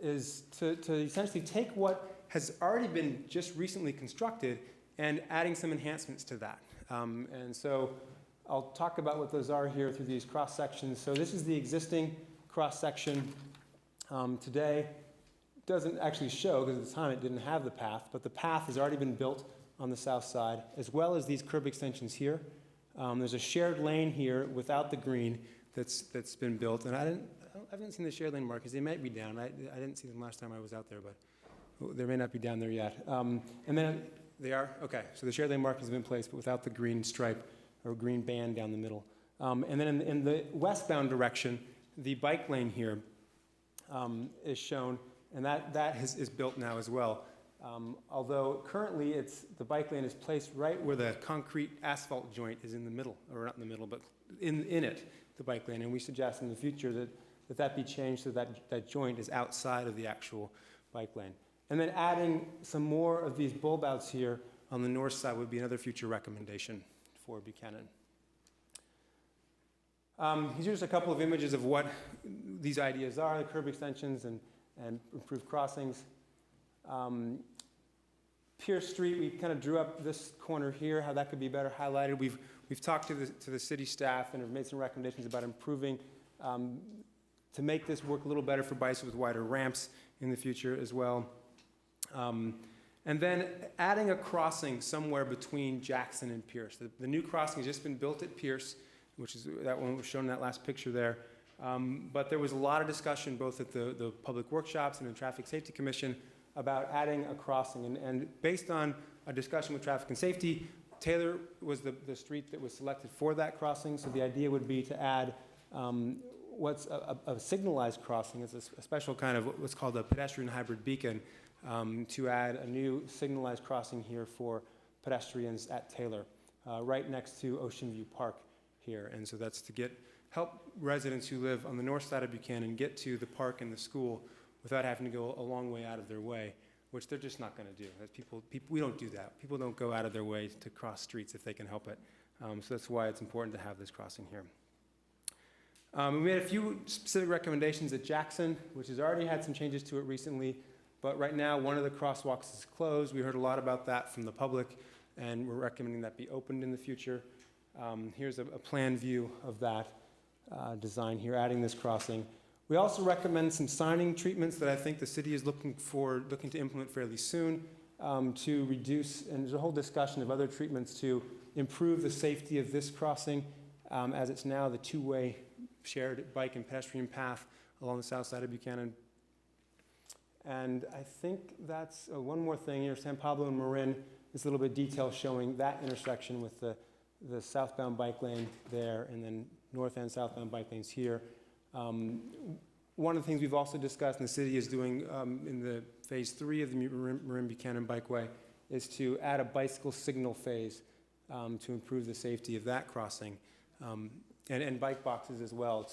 K: is to essentially take what has already been just recently constructed and adding some enhancements to that. And so I'll talk about what those are here through these cross sections. So this is the existing cross section today. Doesn't actually show because at the time it didn't have the path, but the path has already been built on the south side, as well as these curb extensions here. There's a shared lane here without the green that's been built, and I haven't seen the shared lane markers. They might be down. I didn't see them last time I was out there, but they may not be down there yet. And then they are? Okay, so the shared lane markers have been placed, but without the green stripe or green band down the middle. And then in the westbound direction, the bike lane here is shown, and that is built now as well. Although currently the bike lane is placed right where the concrete asphalt joint is in the middle, or not in the middle, but in it, the bike lane. And we suggest in the future that be changed so that joint is outside of the actual bike lane. And then adding some more of these bulb outs here on the north side would be another future recommendation for Buchanan. Here's just a couple of images of what these ideas are, the curb extensions and improved crossings. Pierce Street, we kind of drew up this corner here, how that could be better highlighted. We've talked to the city staff and have made some recommendations about improving to make this work a little better for bicycles with wider ramps in the future as well. And then adding a crossing somewhere between Jackson and Pierce. The new crossing has just been built at Pierce, which is that one was shown in that last picture there. But there was a lot of discussion both at the public workshops and the Traffic Safety Commission about adding a crossing. And based on a discussion with Traffic and Safety, Taylor was the street that was selected for that crossing. So the idea would be to add what's a signalized crossing. It's a special kind of what's called a pedestrian hybrid beacon to add a new signalized crossing here for pedestrians at Taylor, right next to Ocean View Park here. And so that's to help residents who live on the north side of Buchanan get to the park and the school without having to go a long way out of their way, which they're just not going to do. We don't do that. People don't go out of their way to cross streets if they can help it. So that's why it's important to have this crossing here. We made a few specific recommendations at Jackson, which has already had some changes to it recently, but right now one of the crosswalks is closed. We heard a lot about that from the public, and we're recommending that be opened in the future. Here's a plan view of that design here, adding this crossing. We also recommend some signing treatments that I think the city is looking to implement fairly soon to reduce, and there's a whole discussion of other treatments to improve the safety of this crossing as it's now the two-way shared bike and pedestrian path along the south side of Buchanan. And I think that's one more thing here, San Pablo and Marin, is a little bit of detail showing that intersection with the southbound bike lane there, and then north and southbound bike lanes here. One of the things we've also discussed, and the city is doing in the phase 3 of the Marin Buchanan Bikeway, is to add a bicycle signal phase to improve the safety of that crossing, and bike boxes as well.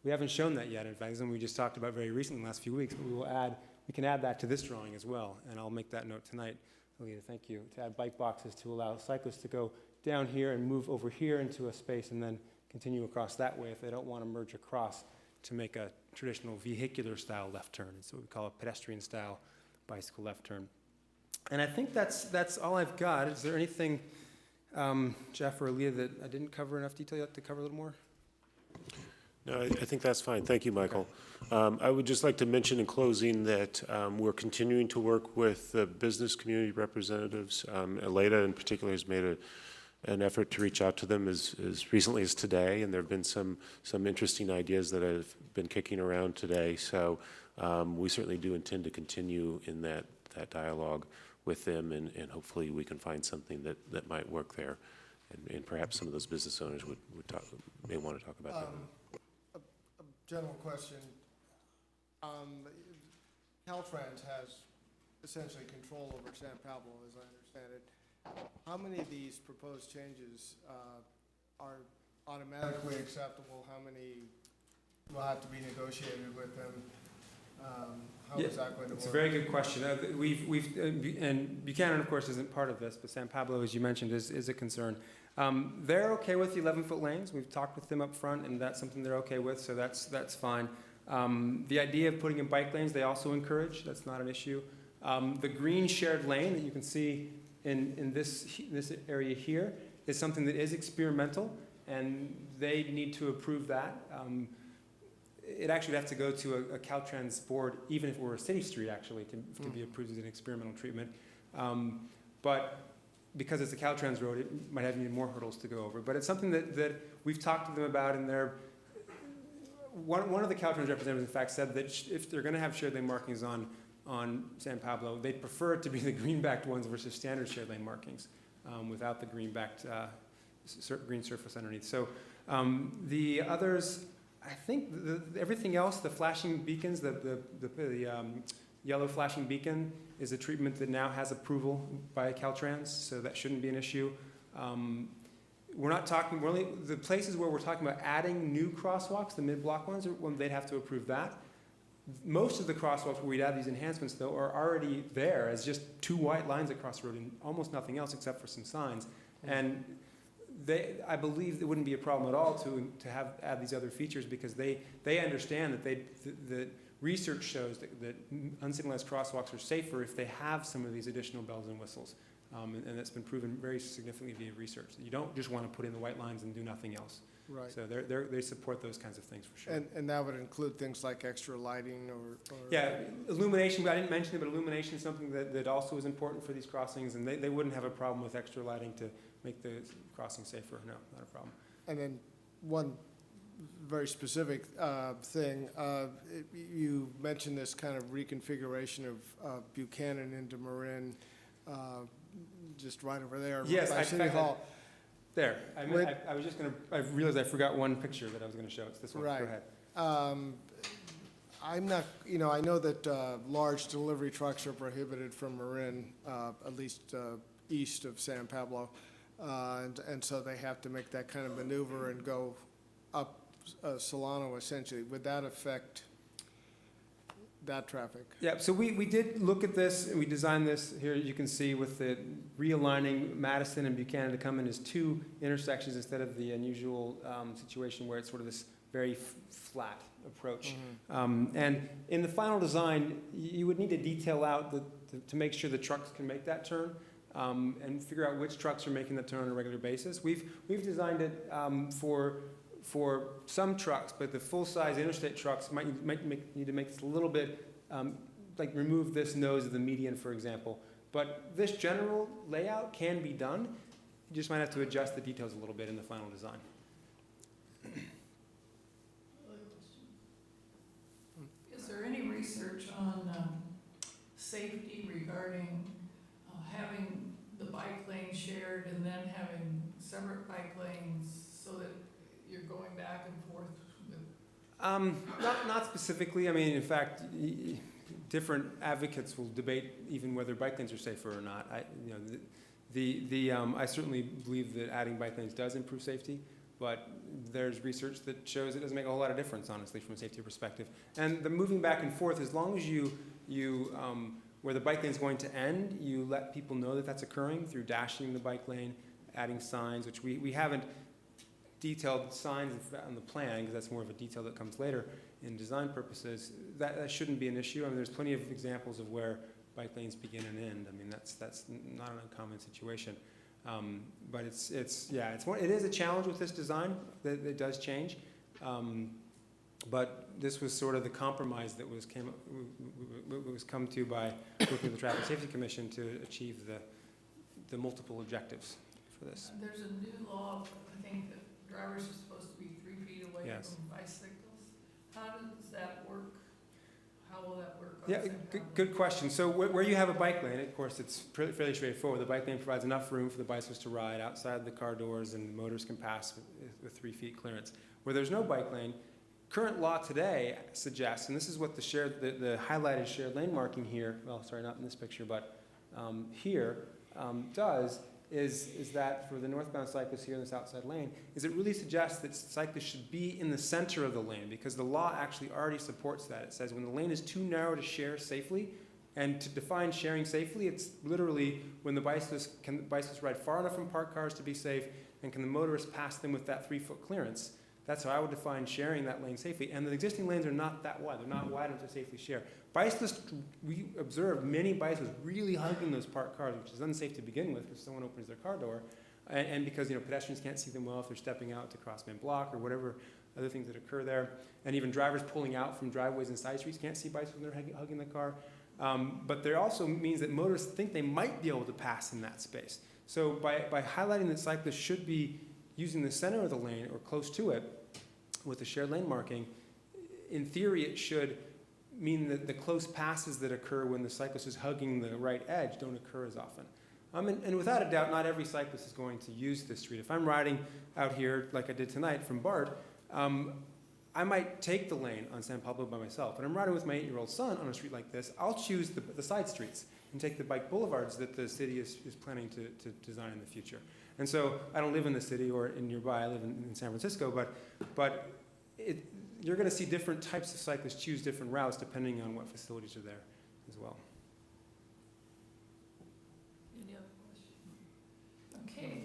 K: We haven't shown that yet. In fact, it's something we just talked about very recently in the last few weeks, but we can add that to this drawing as well, and I'll make that note tonight. Alita, thank you. To add bike boxes to allow cyclists to go down here and move over here into a space and then continue across that way if they don't want to merge across to make a traditional vehicular style left turn. It's what we call a pedestrian style bicycle left turn. And I think that's all I've got. Is there anything, Jeff or Alita, that I didn't cover enough detail yet to cover a little more?
J: No, I think that's fine. Thank you, Michael. I would just like to mention in closing that we're continuing to work with the business community representatives. Alita in particular has made an effort to reach out to them as recently as today, and there have been some interesting ideas that have been kicking around today. So we certainly do intend to continue in that dialogue with them, and hopefully we can find something that might work there, and perhaps some of those business owners may want to talk about that.
B: A general question. Caltrans has essentially control over San Pablo, as I understand it. How many of these proposed changes are automatically acceptable? How many will have to be negotiated with them? How is that going to work?
K: It's a very good question. And Buchanan, of course, isn't part of this, but San Pablo, as you mentioned, is a concern. They're okay with the 11-foot lanes. We've talked with them up front, and that's something they're okay with, so that's fine. The idea of putting in bike lanes, they also encourage. That's not an issue. The green shared lane that you can see in this area here is something that is experimental, and they need to approve that. It actually would have to go to a Caltrans board, even if it were a city street, actually, to be approved as an experimental treatment. But because it's a Caltrans road, it might have even more hurdles to go over. But it's something that we've talked to them about, and one of the Caltrans representatives, in fact, said that if they're going to have shared lane markings on San Pablo, they'd prefer it to be the green-backed ones versus standard shared lane markings without the green-backed green surface underneath. So the others, I think everything else, the flashing beacons, the yellow flashing beacon is a treatment that now has approval by Caltrans, so that shouldn't be an issue. The places where we're talking about adding new crosswalks, the mid-block ones, they'd have to approve that. Most of the crosswalks where we'd add these enhancements, though, are already there as just 2 white lines across the road and almost nothing else except for some signs. And I believe it wouldn't be a problem at all to add these other features, because they understand that the research shows that unsignalized crosswalks are safer if they have some of these additional bells and whistles. And that's been proven very significantly via research. You don't just want to put in the white lines and do nothing else.
B: Right.
K: So they support those kinds of things for sure.
B: And that would include things like extra lighting or
K: Yeah, illumination, I didn't mention it, but illumination is something that also is important for these crossings, and they wouldn't have a problem with extra lighting to make the crossing safer. No, not a problem.
B: And then one very specific thing, you mentioned this kind of reconfiguration of Buchanan into Marin, just right over there.
K: Yes,
B: by City Hall.
K: There. I was just going to, I realized I forgot one picture that I was going to show. It's this one.
B: Right.
K: Go ahead.
B: I'm not, I know that large delivery trucks are prohibited from Marin, at least east of San Pablo. And so they have to make that kind of maneuver and go up Solano, essentially. Would that affect that traffic?
K: Yeah, so we did look at this, and we designed this here, you can see, with the realigning Madison and Buchanan to come in as 2 intersections instead of the unusual situation where it's sort of this very flat approach.
B: Mm-hmm.
K: And in the final design, you would need to detail out to make sure the trucks can make that turn. And figure out which trucks are making that turn on a regular basis. We've designed it for some trucks, but the full-size interstate trucks might need to make this a little bit, like remove this nose of the median, for example. But this general layout can be done. You just might have to adjust the details a little bit in the final design.
A: Is there any research on
K: Not specifically. I mean, in fact, different advocates will debate even whether bike lanes are safer or not. I certainly believe that adding bike lanes does improve safety, but there's research that shows it doesn't make a whole lot of difference, honestly, from a safety perspective. And the moving back and forth, as long as where the bike lane is going to end, you let people know that that's occurring through dashing the bike lane, adding signs, which we haven't detailed signs on the plan, because that's more of a detail that comes later in design purposes. That shouldn't be an issue. I mean, there's plenty of examples of where bike lanes begin and end. I mean, that's not an uncommon situation. But it is a challenge with this design that it does change. But this was sort of the compromise that was come to by working with the Traffic Safety Commission to achieve the multiple objectives for this.
A: There's a new law, I think, that drivers are supposed to be 3 feet away
K: Yes.
A: from bicycles. How does that work? How will that work?
K: Yeah, good question. So where you have a bike lane, of course, it's fairly straightforward. The bike lane provides enough room for the bicycles to ride outside the car doors, and motors can pass with 3 feet clearance. Where there's no bike lane, current law today suggests, and this is what the highlighted shared lane marking here, well, sorry, not in this picture, but here, does, is that for the northbound cyclists here in this outside lane, is it really suggests that cyclists should be in the center of the lane, because the law actually already supports that. It says when the lane is too narrow to share safely, and to define sharing safely, it's literally when the bicyclists ride far enough from parked cars to be safe, and can the motorists pass them with that 3-foot clearance. That's how I would define sharing that lane safely. And the existing lanes are not that wide. They're not wide enough to safely share. Bicyclists, we observed many bicyclists really hugging those parked cars, which is unsafe to begin with because someone opens their car door. And because pedestrians can't see them well if they're stepping out to cross main block or whatever other things that occur there. And even drivers pulling out from driveways and side streets can't see bicycles when they're hugging the car. But there also means that motorists think they might be able to pass in that space. So by highlighting that cyclists should be using the center of the lane or close to it with the shared lane marking, in theory it should mean that the close passes that occur when the cyclist is hugging the right edge don't occur as often. And without a doubt, not every cyclist is going to use this street. If I'm riding out here, like I did tonight from BART, I might take the lane on San Pablo by myself. But I'm riding with my 8-year-old son on a street like this, I'll choose the side streets and take the bike boulevards that the city is planning to design in the future. And so I don't live in the city or nearby, I live in San Francisco, but you're going to see different types of cyclists choose different routes depending on what facilities are there as well.
A: Any other questions? Okay,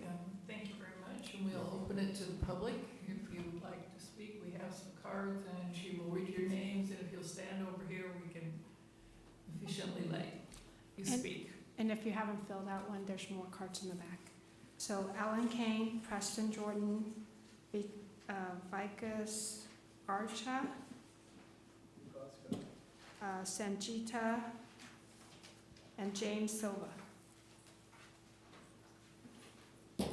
A: thank you very much, and we'll open it to the public. If you would like to speak, we have some cards, and she will read your names, and if you'll stand over here, we can efficiently let you speak.
C: And if you haven't filled out one, there's more cards in the back. So Alan Kane, Preston Jordan, Vicus Archa, Sanjita, and James Silva.
F: I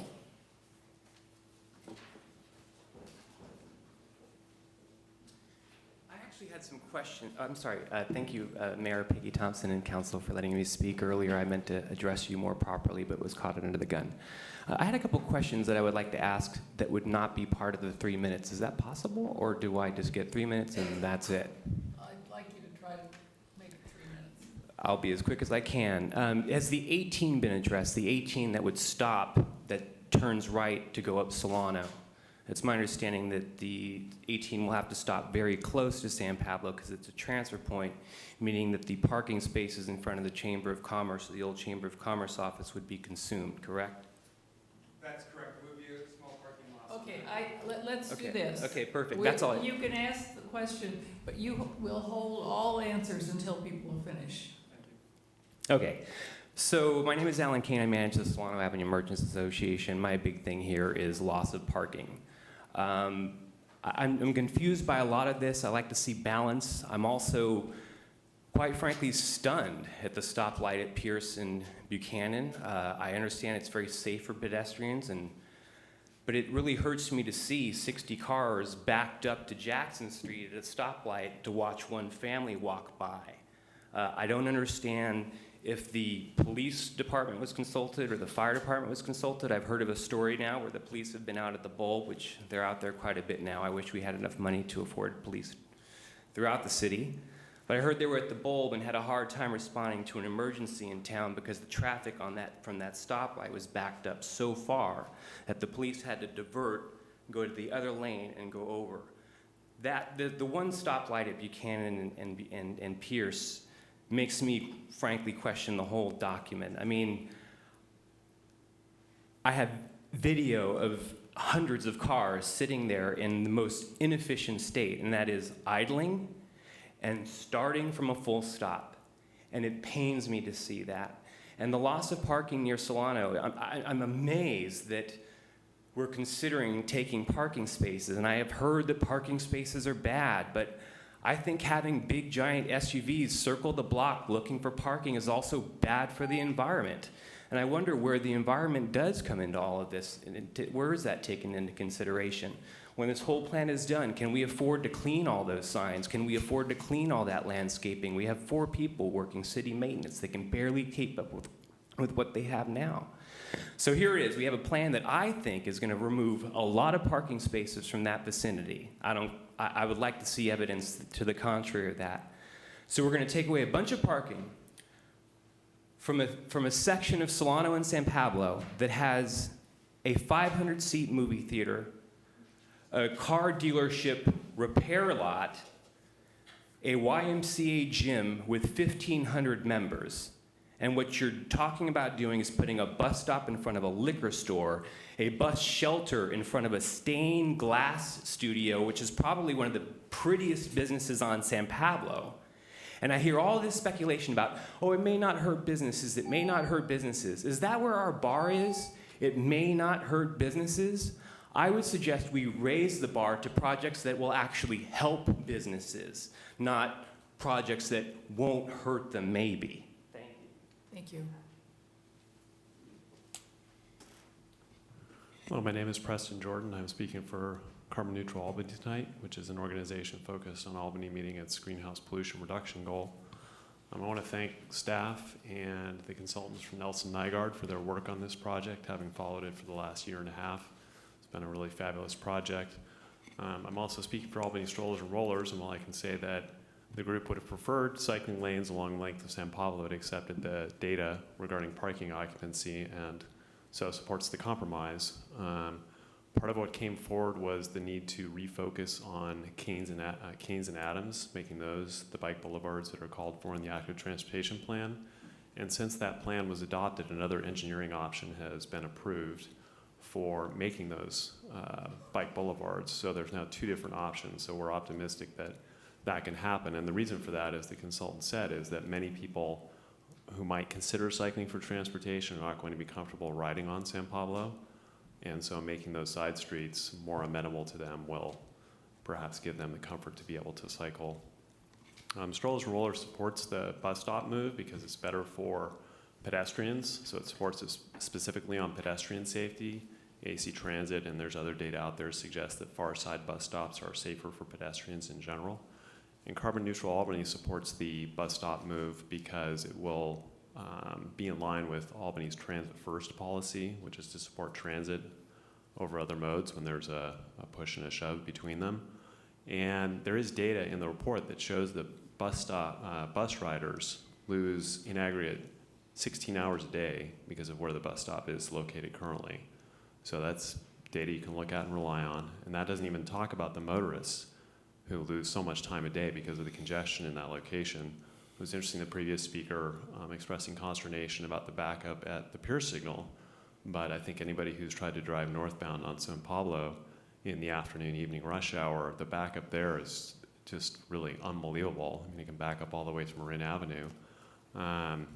F: actually had some questions. I'm sorry. Thank you, Mayor Peggy Thompson and Council, for letting me speak earlier. I meant to address you more properly, but was caught under the gun. I had a couple questions that I would like to ask that would not be part of the 3 minutes. Is that possible, or do I just get 3 minutes and that's it?
A: I'd like you to try to make it 3 minutes.
F: I'll be as quick as I can. Has the 18 been addressed? The 18 that would stop, that turns right to go up Solano? It's my understanding that the 18 will have to stop very close to San Pablo because it's a transfer point, meaning that the parking spaces in front of the Chamber of Commerce, or the old Chamber of Commerce office, would be consumed, correct?
K: That's correct. It would be a small parking lot.
A: Okay, let's do
F: Okay.
A: this.
F: Okay, perfect. That's all.
A: You can ask the question, but you will hold all answers until people finish.
F: Okay. So my name is Alan Kane. I manage the Solano Avenue Merchants Association. My big thing here is loss of parking. I'm confused by a lot of this. I like to see balance. I'm also, quite frankly, stunned at the stoplight at Pierce and Buchanan. I understand it's very safe for pedestrians, but it really hurts me to see 60 cars backed up to Jackson Street at a stoplight to watch one family walk by. I don't understand if the police department was consulted or the fire department was consulted. I've heard of a story now where the police have been out at the Bulb, which they're out there quite a bit now. I wish we had enough money to afford police throughout the city. But I heard they were at the Bulb and had a hard time responding to an emergency in town because the traffic on from that stoplight was backed up so far that the police had to divert, go to the other lane, and go over. The one stoplight at Buchanan and Pierce makes me frankly question the whole document. I mean, I have video of hundreds of cars sitting there in the most inefficient state, and that is idling and starting from a full stop. And it pains me to see that. And the loss of parking near Solano, I'm amazed that we're considering taking parking spaces. And I have heard that parking spaces are bad, but I think having big giant SUVs circle the block looking for parking is also bad for the environment. And I wonder where the environment does come into all of this. Where is that taken into consideration? When this whole plan is done, can we afford to clean all those signs? Can we afford to clean all that landscaping? We have 4 people working city maintenance. They can barely keep up with what they have now. So here it is. We have a plan that I think is going to remove a lot of parking spaces from that vicinity. I would like to see evidence to the contrary of that. So we're going to take away a bunch of parking from a section of Solano and San Pablo that has a 500-seat movie theater, a car dealership repair lot, a YMCA gym with 1,500 members. And what you're talking about doing is putting a bus stop in front of a liquor store, a bus shelter in front of a stained glass studio, which is probably one of the prettiest businesses on San Pablo. And I hear all this speculation about, oh, it may not hurt businesses, it may not hurt businesses. Is that where our bar is? It may not hurt businesses? I would suggest we raise the bar to projects that will actually help businesses, not projects that won't hurt them, maybe. Thank you.
A: Thank you.
L: Hello, my name is Preston Jordan. I'm speaking for Carbon Neutral Albany tonight, which is an organization focused on Albany meeting its greenhouse pollution reduction goal. I want to thank staff and the consultants from Nelson Nygaard for their work on this project, having followed it for the last year and a half. It's been a really fabulous project. I'm also speaking for Albany Strollers and Rollers, and while I can say that the group would have preferred cycling lanes along the length of San Pablo, it accepted the data regarding parking occupancy and so supports the compromise. Part of what came forward was the need to refocus on Keynes and Adams, making those the bike boulevards that are called for in the active transportation plan. And since that plan was adopted, another engineering option has been approved for making those bike boulevards. So there's now 2 different options. So we're optimistic that that can happen. And the reason for that, as the consultant said, is that many people who might consider cycling for transportation are not going to be comfortable riding on San Pablo. And so making those side streets more amenable to them will perhaps give them the comfort to be able to cycle. Strollers and Rollers supports the bus stop move because it's better for pedestrians. So it supports us specifically on pedestrian safety. AC Transit and there's other data out there suggests that far side bus stops are safer for pedestrians in general. And Carbon Neutral Albany supports the bus stop move because it will be in line with Albany's transit first policy, which is to support transit over other modes when there's a push and a shove between them. And there is data in the report that shows that bus riders lose in aggregate 16 hours a day because of where the bus stop is located currently. So that's data you can look at and rely on. And that doesn't even talk about the motorists who lose so much time a day because of the congestion in that location. It was interesting, the previous speaker expressing consternation about the backup at the Pierce signal, but I think anybody who's tried to drive northbound on San Pablo in the afternoon, evening rush hour, the backup there is just really unbelievable. I mean, you can back up all the way to Marin Avenue. And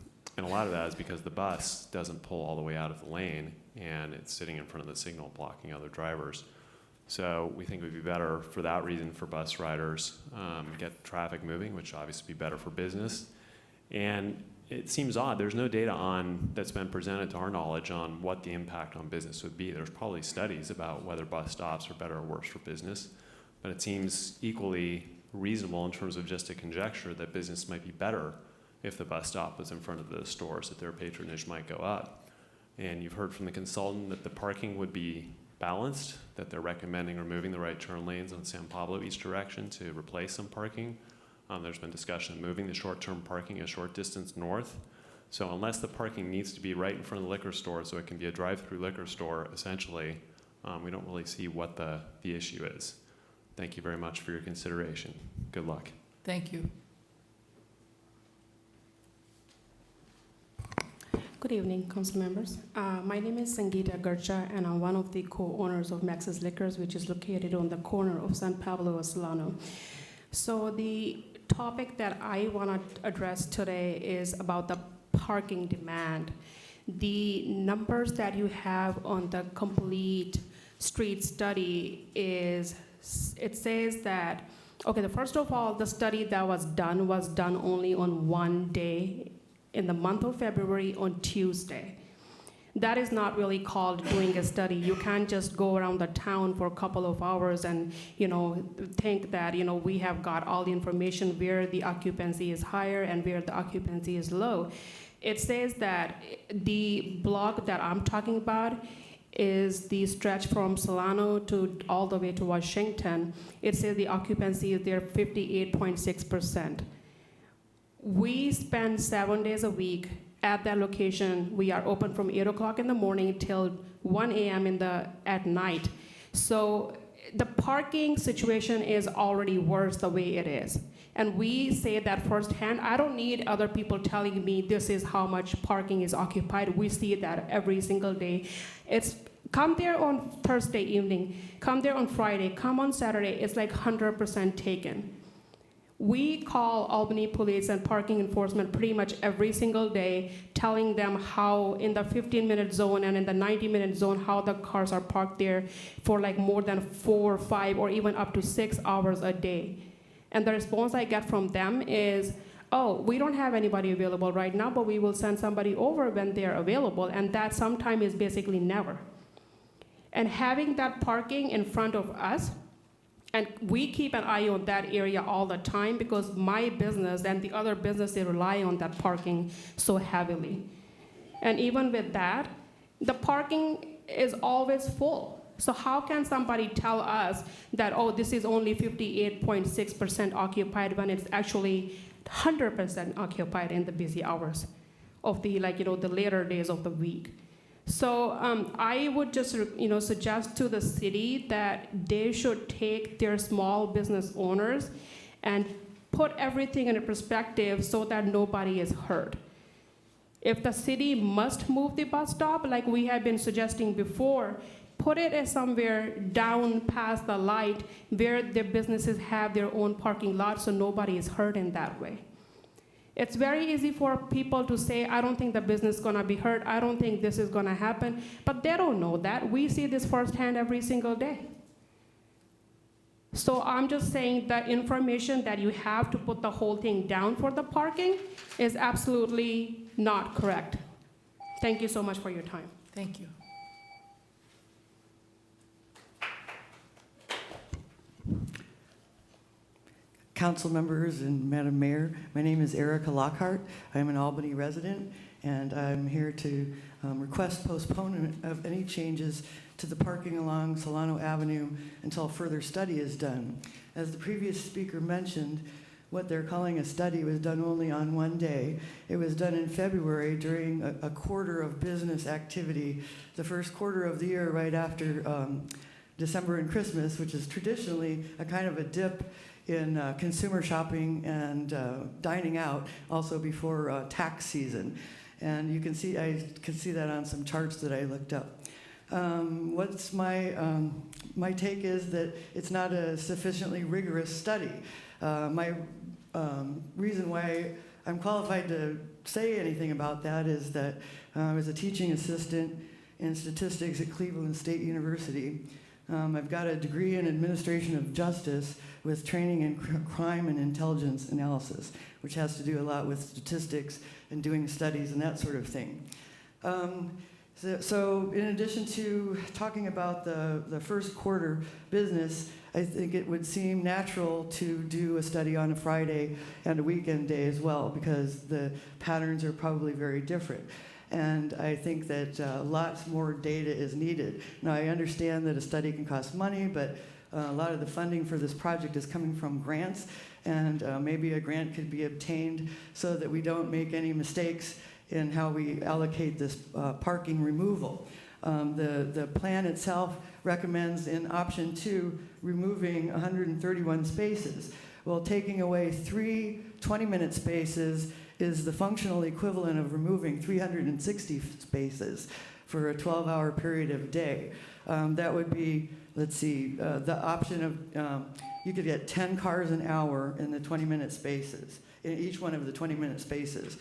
L: a lot of that is because the bus doesn't pull all the way out of the lane, and it's sitting in front of the signal blocking other drivers. So we think it would be better for that reason for bus riders, get traffic moving, which obviously would be better for business. And it seems odd, there's no data that's been presented to our knowledge on what the impact on business would be. There's probably studies about whether bus stops are better or worse for business, but it seems equally reasonable in terms of just a conjecture that business might be better if the bus stop was in front of those stores, that their patronage might go up. And you've heard from the consultant that the parking would be balanced, that they're recommending removing the right turn lanes on San Pablo each direction to replace some parking. There's been discussion of moving the short-term parking a short distance north. So unless the parking needs to be right in front of the liquor store so it can be a drive-through liquor store, essentially, we don't really see what the issue is. Thank you very much for your consideration. Good luck.
A: Thank you.
M: Good evening, council members. My name is Sangeeta Gurcha, and I'm one of the co-owners of Max's Liquors, which is located on the corner of San Pablo and Solano. So the topic that I want to address today is about the parking demand. The numbers that you have on the complete street study is, it says that, okay, first of all, the study that was done only on one day in the month of February on Tuesday. That is not really called doing a study. You can't just go around the town for a couple of hours and, think that, we have got all the information where the occupancy is higher and where the occupancy is low. It says that the block that I'm talking about is the stretch from Solano to all the way to Washington. It says the occupancy is there 58.6%. We spend 7 days a week at that location. We are open from 8 o'clock in the morning till 1 a.m. at night. So the parking situation is already worse the way it is. And we say that firsthand. I don't need other people telling me this is how much parking is occupied. We see that every single day. Come there on Thursday evening, come there on Friday, come on Saturday, it's like 100% taken. We call Albany Police and Parking Enforcement pretty much every single day, telling them how in the 15-minute zone and in the 90-minute zone, how the cars are parked there for like more than 4 or 5 or even up to 6 hours a day. And the response I get from them is, oh, we don't have anybody available right now, but we will send somebody over when they're available, and that sometime is basically never. And having that parking in front of us, and we keep an eye on that area all the time because my business and the other businesses rely on that parking so heavily. And even with that, the parking is always full. So how can somebody tell us that, oh, this is only 58.6% occupied when it's actually 100% occupied in the busy hours of the, the later days of the week? So I would just, suggest to the city that they should take their small business owners and put everything in a perspective so that nobody is hurt. If the city must move the bus stop, like we have been suggesting before, put it somewhere down past the light where the businesses have their own parking lot so nobody is hurt in that way. It's very easy for people to say, I don't think the business is gonna be hurt, I don't think this is gonna happen, but they don't know that. We see this firsthand every single day. So I'm just saying the information that you have to put the whole thing down for the parking is absolutely not correct. Thank you so much for your time.
A: Thank you.
N: Council members and Madam Mayor, my name is Erica Lockhart. I'm an Albany resident, and I'm here to request postponement of any changes to the parking along Solano Avenue until further study is done. As the previous speaker mentioned, what they're calling a study was done only on one day. It was done in February during a quarter of business activity, the first quarter of the year right after December and Christmas, which is traditionally a kind of a dip in consumer shopping and dining out, also before tax season. And you can see, I can see that on some charts that I looked up. What's my take is that it's not a sufficiently rigorous study. My reason why I'm qualified to say anything about that is that I was a teaching assistant in statistics at Cleveland State University. I've got a degree in administration of justice with training in crime and intelligence analysis, which has to do a lot with statistics and doing studies and that sort of thing. So in addition to talking about the first quarter business, I think it would seem natural to do a study on a Friday and a weekend day as well, because the patterns are probably very different. And I think that lots more data is needed. Now, I understand that a study can cost money, but a lot of the funding for this project is coming from grants, and maybe a grant could be obtained so that we don't make any mistakes in how we allocate this parking removal. The plan itself recommends in option 2 removing 131 spaces. Well, taking away 3 20-minute spaces is the functional equivalent of removing 360 spaces for a 12-hour period of day. That would be, let's see, the option of, you could get 10 cars an hour in the 20-minute spaces, in each one of the 20-minute spaces.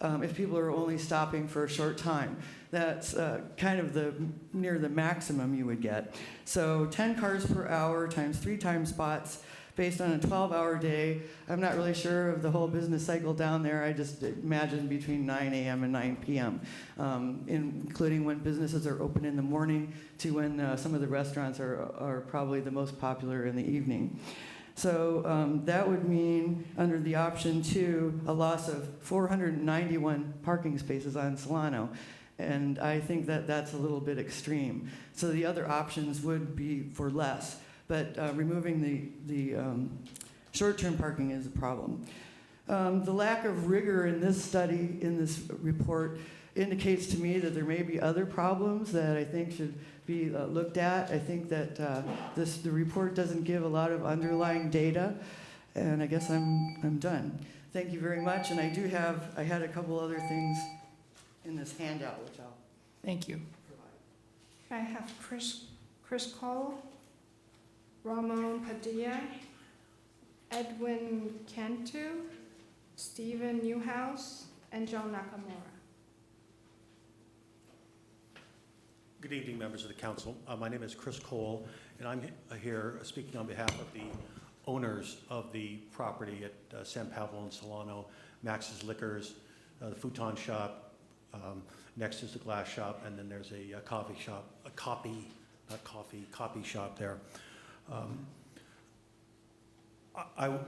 N: If people are only stopping for a short time. That's kind of near the maximum you would get. So 10 cars per hour times 3 time spots based on a 12-hour day. I'm not really sure of the whole business cycle down there. I just imagine between 9 a.m. and 9 p.m., including when businesses are open in the morning to when some of the restaurants are probably the most popular in the evening. So that would mean, under the option 2, a loss of 491 parking spaces on Solano. And I think that that's a little bit extreme. So the other options would be for less. But removing the short-term parking is a problem. The lack of rigor in this study, in this report, indicates to me that there may be other problems that I think should be looked at. I think that the report doesn't give a lot of underlying data, and I guess I'm done. Thank you very much, and I had a couple other things in this handout, which I'll
A: Thank you.
C: I have Chris Cole, Ramon Padilla, Edwin Cantu, Stephen Newhouse, and John Nakamura.
O: Good evening, members of the council. My name is Chris Cole, and I'm here speaking on behalf of the owners of the property at San Pablo and Solano, Max's Liquors, the futon shop. Next is the glass shop, and then there's a coffee shop, copy shop there.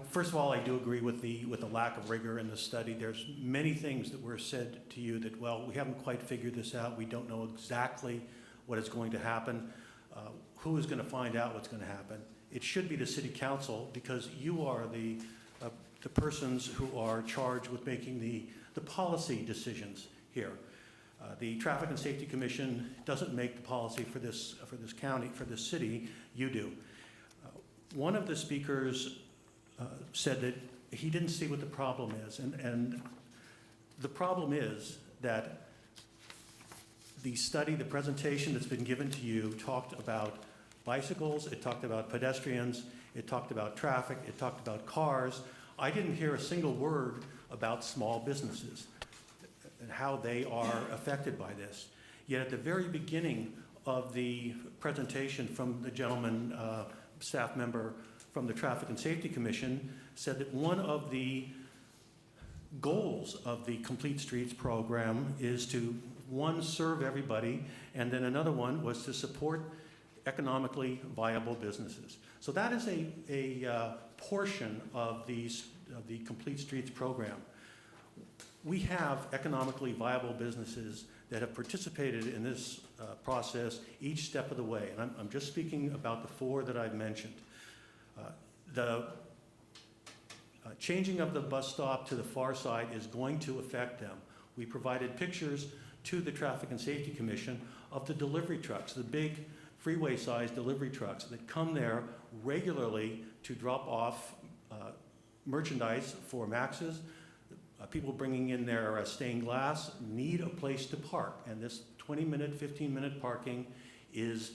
O: First of all, I do agree with the lack of rigor in the study. There's many things that were said to you that, well, we haven't quite figured this out. We don't know exactly what is going to happen. Who is going to find out what's going to happen? It should be the city council, because you are the persons who are charged with making the policy decisions here. The Traffic and Safety Commission doesn't make the policy for this county, for this city. You do. One of the speakers said that he didn't see what the problem is, and the problem is that the study, the presentation that's been given to you, talked about bicycles, it talked about pedestrians, it talked about traffic, it talked about cars. I didn't hear a single word about small businesses and how they are affected by this. Yet at the very beginning of the presentation from the gentleman, staff member from the Traffic and Safety Commission, said that one of the goals of the Complete Streets program is to, one, serve everybody, and then another one was to support economically viable businesses. So that is a portion of the Complete Streets program. We have economically viable businesses that have participated in this process each step of the way. And I'm just speaking about the 4 that I've mentioned. The changing of the bus stop to the far side is going to affect them. We provided pictures to the Traffic and Safety Commission of the delivery trucks, the big freeway-sized delivery trucks that come there regularly to drop off merchandise for Max's. People bringing in their stained glass need a place to park, and this 20-minute, 15-minute parking is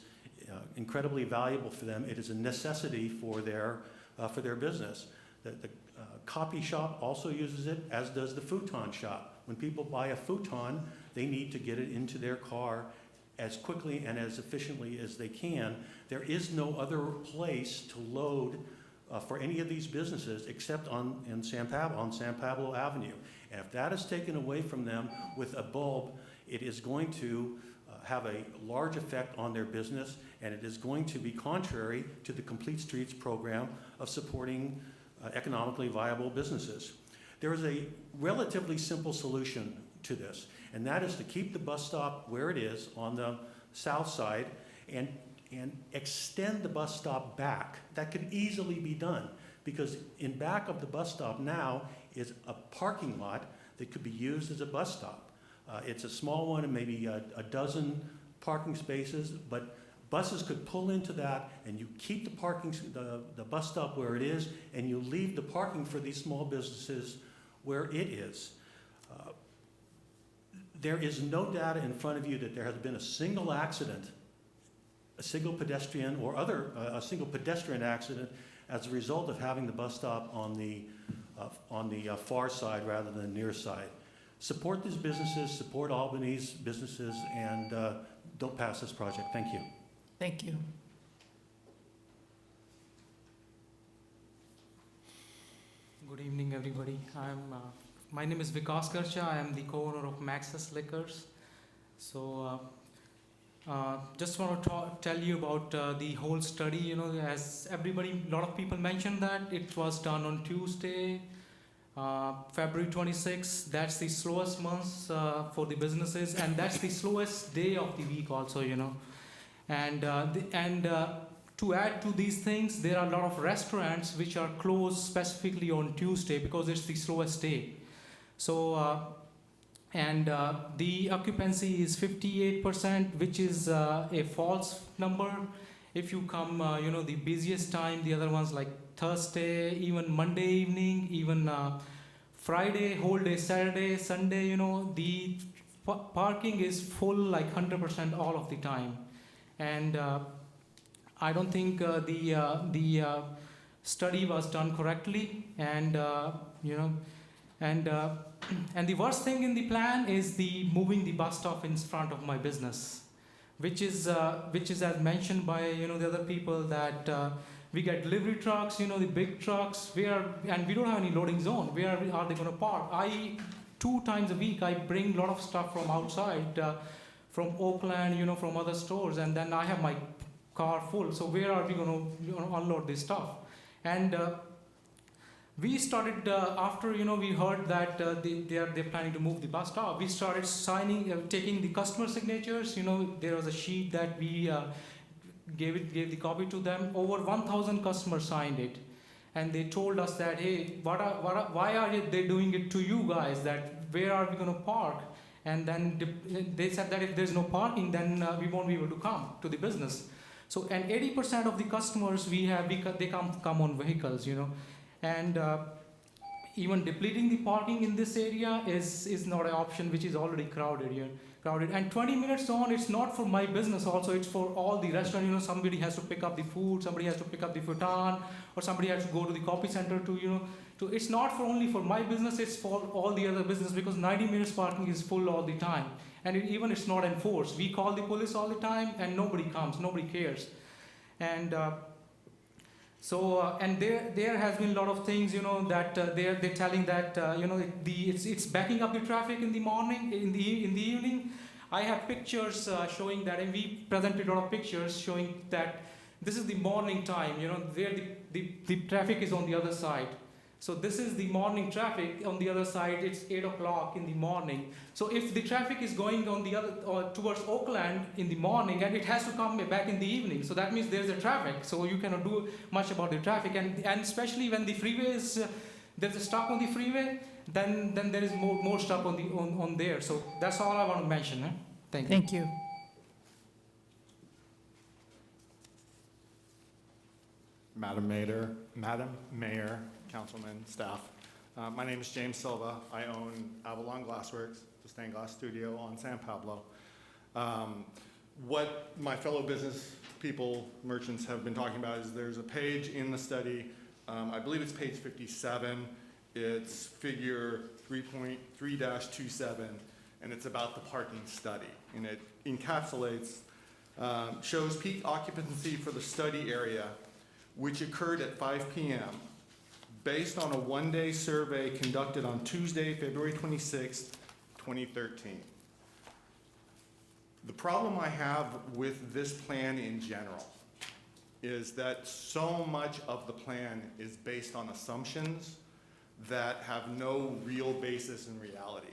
O: incredibly valuable for them. It is a necessity for their business. The copy shop also uses it, as does the futon shop. When people buy a futon, they need to get it into their car as quickly and as efficiently as they can. There is no other place to load for any of these businesses except on San Pablo Avenue. And if that is taken away from them with a bulb, it is going to have a large effect on their business, and it is going to be contrary to the Complete Streets program of supporting economically viable businesses. There is a relatively simple solution to this, and that is to keep the bus stop where it is on the south side and extend the bus stop back. That could easily be done, because in back of the bus stop now is a parking lot that could be used as a bus stop. It's a small one, and maybe a dozen parking spaces, but buses could pull into that, and you keep the bus stop where it is, and you leave the parking for these small businesses where it is. There is no data in front of you that there has been a single accident, a single pedestrian or a single pedestrian accident as a result of having the bus stop on the far side rather than the near side. Support these businesses, support Albany's businesses, and don't pass this project. Thank you.
A: Thank you.
P: Good evening, everybody. My name is Vikas Garcha. I am the co-owner of Maxus Liquors. So, just want to tell you about the whole study. You know, as everybody, a lot of people mentioned that it was done on Tuesday, February 26th. That's the slowest month for the businesses, and that's the slowest day of the week also. You know, and to add to these things, there are a lot of restaurants which are closed specifically on Tuesday because it's the slowest day. So, the occupancy is 58%, which is a false number. If you come, the busiest time, the other ones like Thursday, even Monday evening, even Friday, whole day, Saturday, Sunday, the parking is full like 100% all of the time. And I don't think the study was done correctly, and and the worst thing in the plan is the moving the bus stop in front of my business, which is as mentioned by the other people that we get delivery trucks, the big trucks, and we don't have any loading zone. Where are they going to park? 2 times a week I bring a lot of stuff from outside, from Oakland, from other stores, and then I have my car full. So where are we going to unload this stuff? And we started after we heard that they're planning to move the bus stop. We started taking the customer signatures. There was a sheet that we gave the copy to them. Over 1,000 customers signed it, and they told us that, hey, why are they doing it to you guys? That where are we going to park? And then they said that if there's no parking, then we won't be able to come to the business. So, and 80% of the customers they come on vehicles, and even depleting the parking in this area is not an option, which is already crowded here. And 20 minutes on, it's not for my business also, it's for all the restaurants. Somebody has to pick up the food, somebody has to pick up the futon, or somebody has to go to the copy center to, it's not only for my business, it's for all the other business, because 90 minutes parking is full all the time. And even it's not enforced. We call the police all the time, and nobody comes, nobody cares. And and there has been a lot of things, that they're telling that, it's backing up the traffic in the morning, in the evening. I have pictures showing that, and we presented a lot of pictures showing that this is the morning time, where the traffic is on the other side. So this is the morning traffic. On the other side, it's 8 o'clock in the morning. So if the traffic is going on the other towards Oakland in the morning, and it has to come back in the evening, so that means there's a traffic. So you cannot do much about the traffic, and especially when the freeway is there's a stop on the freeway, then there is more stop on there. So that's all I want to mention. Thank you.
A: Thank you.
Q: Madam Mayor, Councilman, staff. My name is James Silva. I own Avalon Glassworks, the stained glass studio on San Pablo. What my fellow business people, merchants have been talking about is there's a page in the study, I believe it's page 57, it's figure 3.3-27, and it's about the parking study. And it encapsulates, shows peak occupancy for the study area, which occurred at 5 p.m. based on a one-day survey conducted on Tuesday, February 26, 2013. The problem I have with this plan in general is that so much of the plan is based on assumptions that have no real basis in reality.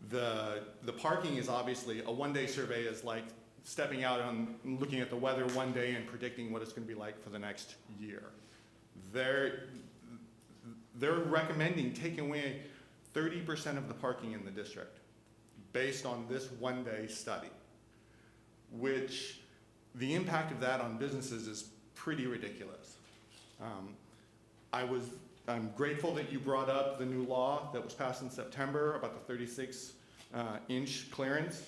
Q: The parking is obviously, a one-day survey is like stepping out and looking at the weather one day and predicting what it's going to be like for the next year. They're recommending taking away 30% of the parking in the district based on this one-day study, which the impact of that on businesses is pretty ridiculous. I'm grateful that you brought up the new law that was passed in September about the 36-inch clearance.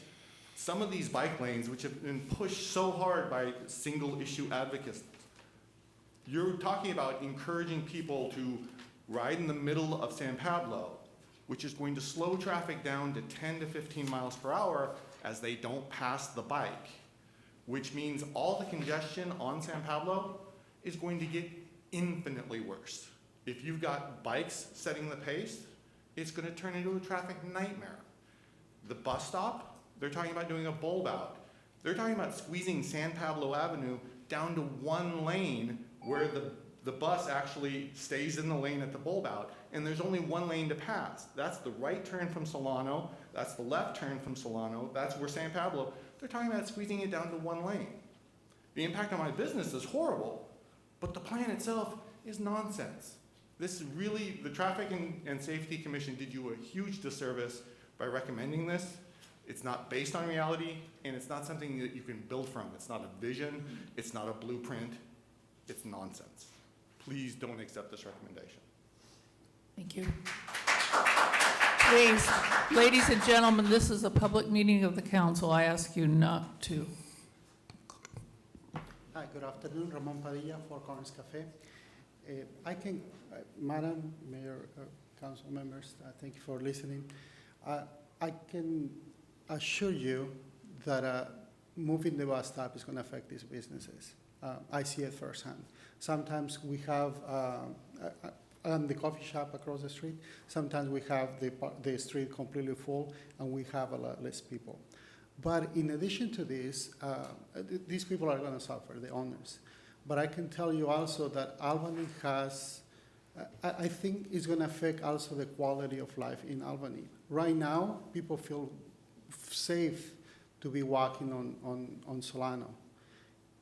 Q: Some of these bike lanes, which have been pushed so hard by single-issue advocates, you're talking about encouraging people to ride in the middle of San Pablo, which is going to slow traffic down to 10 to 15 miles per hour as they don't pass the bike, which means all the congestion on San Pablo is going to get infinitely worse. If you've got bikes setting the pace, it's going to turn into a traffic nightmare. The bus stop, they're talking about doing a bulb out. They're talking about squeezing San Pablo Avenue down to one lane where the bus actually stays in the lane at the bulb out, and there's only one lane to pass. That's the right turn from Solano, that's the left turn from Solano, that's where San Pablo. They're talking about squeezing it down to one lane. The impact on my business is horrible, but the plan itself is nonsense. This is really, the Traffic and Safety Commission did you a huge disservice by recommending this. It's not based on reality, and it's not something that you can build from. It's not a vision, it's not a blueprint, it's nonsense. Please don't accept this recommendation.
A: Thank you. Please, ladies and gentlemen, this is a public meeting of the council. I ask you not to.
R: Hi, good afternoon. Ramon Padilla, Four Corners Cafe. Madam Mayor, council members, thank you for listening. I can assure you that moving the bus stop is going to affect these businesses. I see it firsthand. Sometimes we have the coffee shop across the street. Sometimes we have the street completely full, and we have a lot less people. But in addition to this, these people are going to suffer, the owners. But I can tell you also that Albany has, I think it's going to affect also the quality of life in Albany. Right now, people feel safe to be walking on Solano.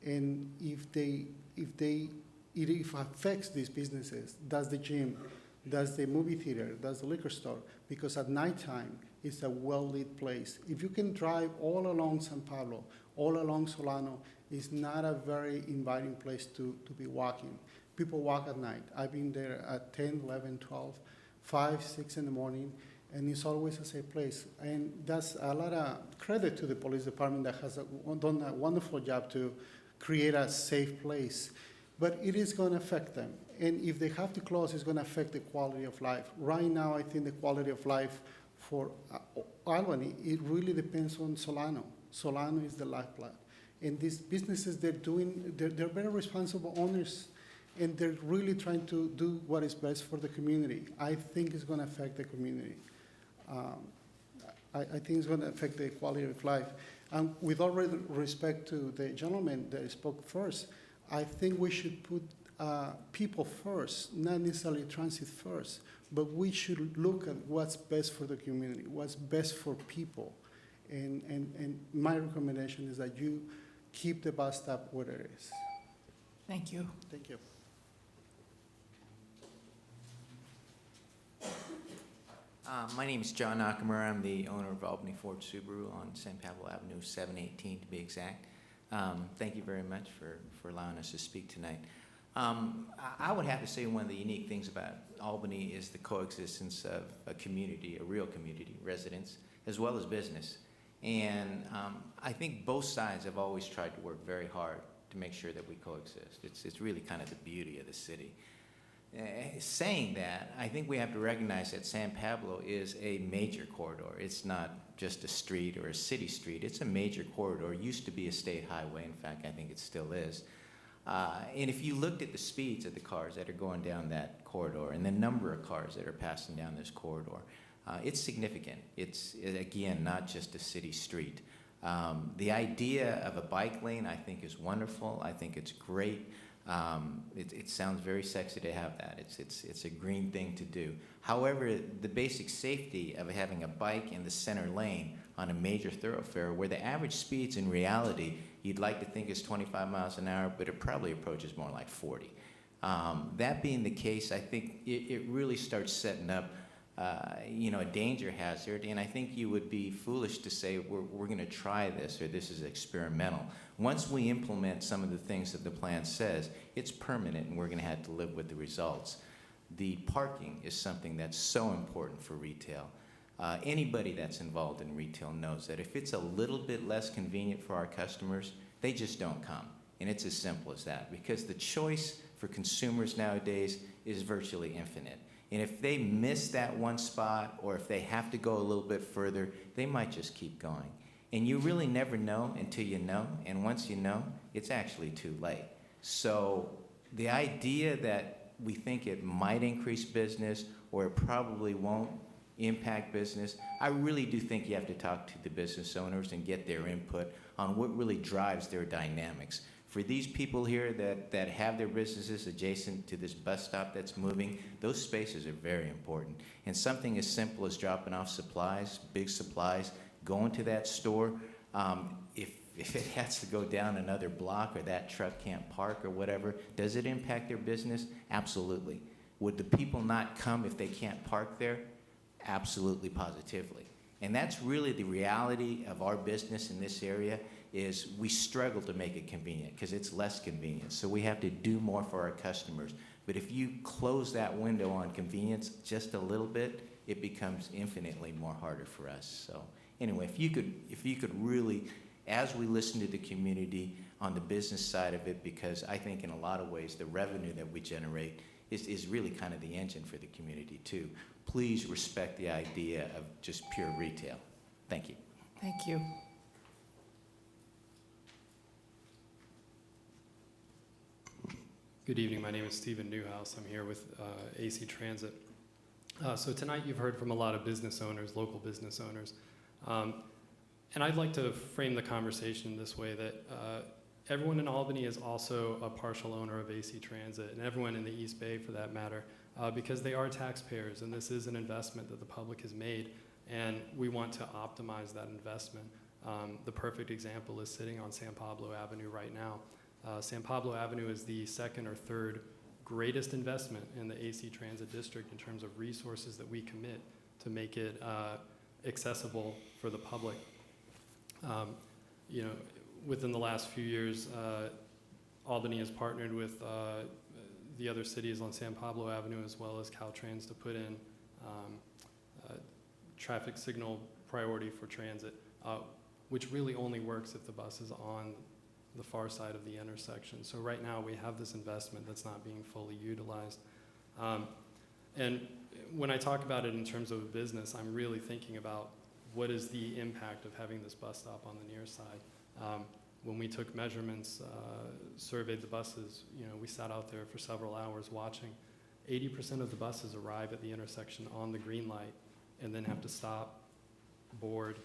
R: And if it affects these businesses, does the gym, does the movie theater, does the liquor store, because at nighttime, it's a well-lit place. If you can drive all along San Pablo, all along Solano, it's not a very inviting place to be walking. People walk at night. I've been there at 10, 11, 12, 5, 6 in the morning, and it's always a safe place. And that's a lot of credit to the police department that has done a wonderful job to create a safe place. But it is going to affect them. And if they have to close, it's going to affect the quality of life. Right now, I think the quality of life for Albany, it really depends on Solano. Solano is the lifeblood. And these businesses, they're very responsible owners, and they're really trying to do what is best for the community. I think it's going to affect the community. I think it's going to affect the quality of life. And with all respect to the gentleman that spoke first, I think we should put people first, not necessarily transit first, but we should look at what's best for the community, what's best for people. And my recommendation is that you keep the bus stop where it is.
A: Thank you.
R: Thank you.
S: My name is John Nakamura. I'm the owner of Albany Ford Subaru on San Pablo Avenue, 718 to be exact. Thank you very much for allowing us to speak tonight. I would have to say one of the unique things about Albany is the coexistence of a community, a real community, residents, as well as business. And I think both sides have always tried to work very hard to make sure that we coexist. It's really kind of the beauty of the city. Saying that, I think we have to recognize that San Pablo is a major corridor. It's not just a street or a city street. It's a major corridor. It used to be a state highway. In fact, I think it still is. And if you looked at the speeds of the cars that are going down that corridor and the number of cars that are passing down this corridor, it's significant. It's, again, not just a city street. The idea of a bike lane, I think, is wonderful. I think it's great. It sounds very sexy to have that. It's a green thing to do. However, the basic safety of having a bike in the center lane on a major thoroughfare where the average speeds in reality you'd like to think is 25 miles an hour, but it probably approaches more like 40. That being the case, I think it really starts setting up a danger hazard, and I think you would be foolish to say we're going to try this or this is experimental. Once we implement some of the things that the plan says, it's permanent and we're going to have to live with the results. The parking is something that's so important for retail. Anybody that's involved in retail knows that if it's a little bit less convenient for our customers, they just don't come. And it's as simple as that, because the choice for consumers nowadays is virtually infinite. And if they miss that one spot, or if they have to go a little bit further, they might just keep going. And you really never know until you know, and once you know, it's actually too late. So the idea that we think it might increase business, or it probably won't impact business, I really do think you have to talk to the business owners and get their input on what really drives their dynamics. For these people here that have their businesses adjacent to this bus stop that's moving, those spaces are very important. And something as simple as dropping off supplies, big supplies, going to that store, if it has to go down another block or that truck can't park or whatever, does it impact their business? Absolutely. Would the people not come if they can't park there? Absolutely, positively. And that's really the reality of our business in this area, is we struggle to make it convenient because it's less convenient. So we have to do more for our customers. But if you close that window on convenience just a little bit, it becomes infinitely more harder for us. So anyway, if you could really, as we listen to the community on the business side of it, because I think in a lot of ways the revenue that we generate is really kind of the engine for the community too. Please respect the idea of just pure retail. Thank you.
A: Thank you.
T: Good evening. My name is Stephen Newhouse. I'm here with AC Transit. So tonight you've heard from a lot of business owners, local business owners. And I'd like to frame the conversation this way, that everyone in Albany is also a partial owner of AC Transit, and everyone in the East Bay for that matter, because they are taxpayers, and this is an investment that the public has made, and we want to optimize that investment. The perfect example is sitting on San Pablo Avenue right now. San Pablo Avenue is the second or third greatest investment in the AC Transit District in terms of resources that we commit to make it accessible for the public. Within the last few years, Albany has partnered with the other cities on San Pablo Avenue as well as Caltrans to put in traffic signal priority for transit, which really only works if the bus is on the far side of the intersection. So right now we have this investment that's not being fully utilized. And when I talk about it in terms of a business, I'm really thinking about what is the impact of having this bus stop on the near side. When we took measurements, surveyed the buses, we sat out there for several hours watching. 80% of the buses arrive at the intersection on the green light and then have to stop, board,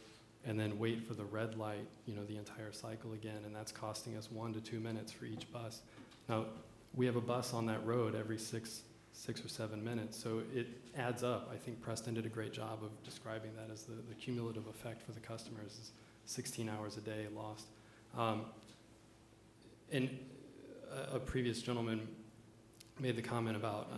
T: and then wait for the red light, the entire cycle again, and that's costing us 1 to 2 minutes for each bus. Now, we have a bus on that road every six or 7 minutes, so it adds up. I think Preston did a great job of describing that as the cumulative effect for the customers is 16 hours a day lost. And a previous gentleman made the comment about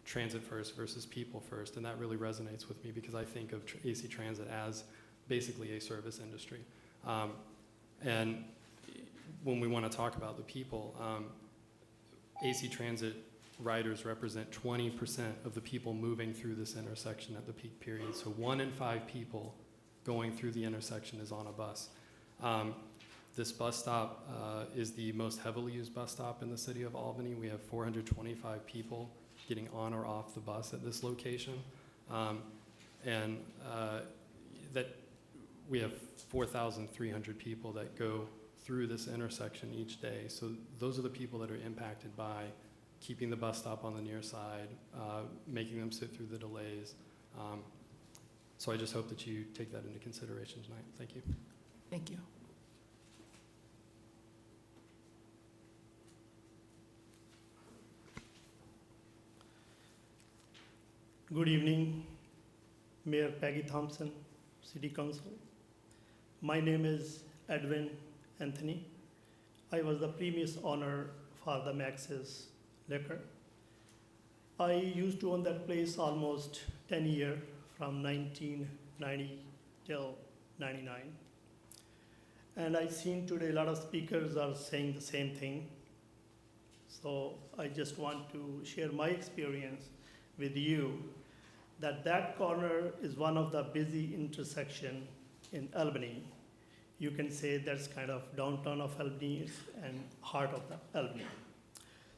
T: transit first versus people first, and that really resonates with me because I think of AC Transit as basically a service industry. And when we want to talk about the people, AC Transit riders represent 20% of the people moving through this intersection at the peak period. So 1 in 5 people going through the intersection is on a bus. This bus stop is the most heavily used bus stop in the city of Albany. We have 425 people getting on or off the bus at this location. And that we have 4,300 people that go through this intersection each day. So those are the people that are impacted by keeping the bus stop on the near side, making them sit through the delays. So I just hope that you take that into consideration tonight. Thank you.
A: Thank you.
U: Good evening, Mayor Peggy Thompson, City Council. My name is Edwin Anthony. I was the previous owner for the Max's Liquor. I used to own that place almost 10 years, from 1990 till 99. And I've seen today a lot of speakers are saying the same thing. So I just want to share my experience with you that corner is one of the busy intersection in Albany. You can say that's kind of downtown of Albany and heart of the Albany.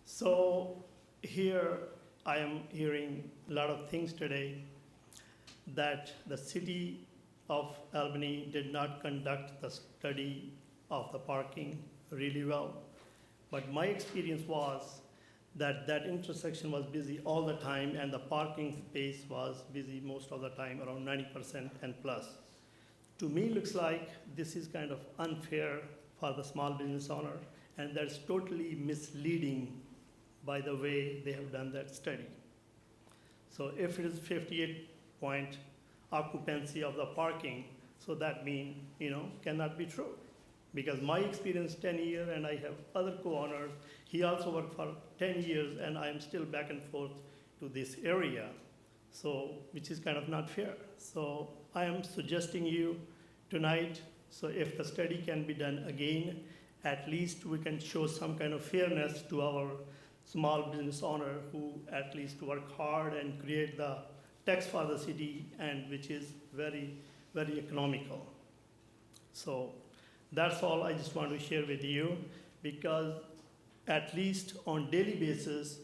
U: So here I am hearing a lot of things today that the city of Albany did not conduct the study of the parking really well. But my experience was that intersection was busy all the time and the parking space was busy most of the time, around 90% and plus. To me, looks like this is kind of unfair for the small business owner, and that's totally misleading by the way they have done that study. So if it is 58 point occupancy of the parking, so that means, cannot be true. Because my experience 10 years and I have other co-owners, he also worked for 10 years and I'm still back and forth to this area. So, which is kind of not fair. So I am suggesting you tonight, so if the study can be done again, at least we can show some kind of fairness to our small business owner who at least work hard and create the tax for the city, and which is very, very economical. So that's all I just want to share with you, because at least on daily basis,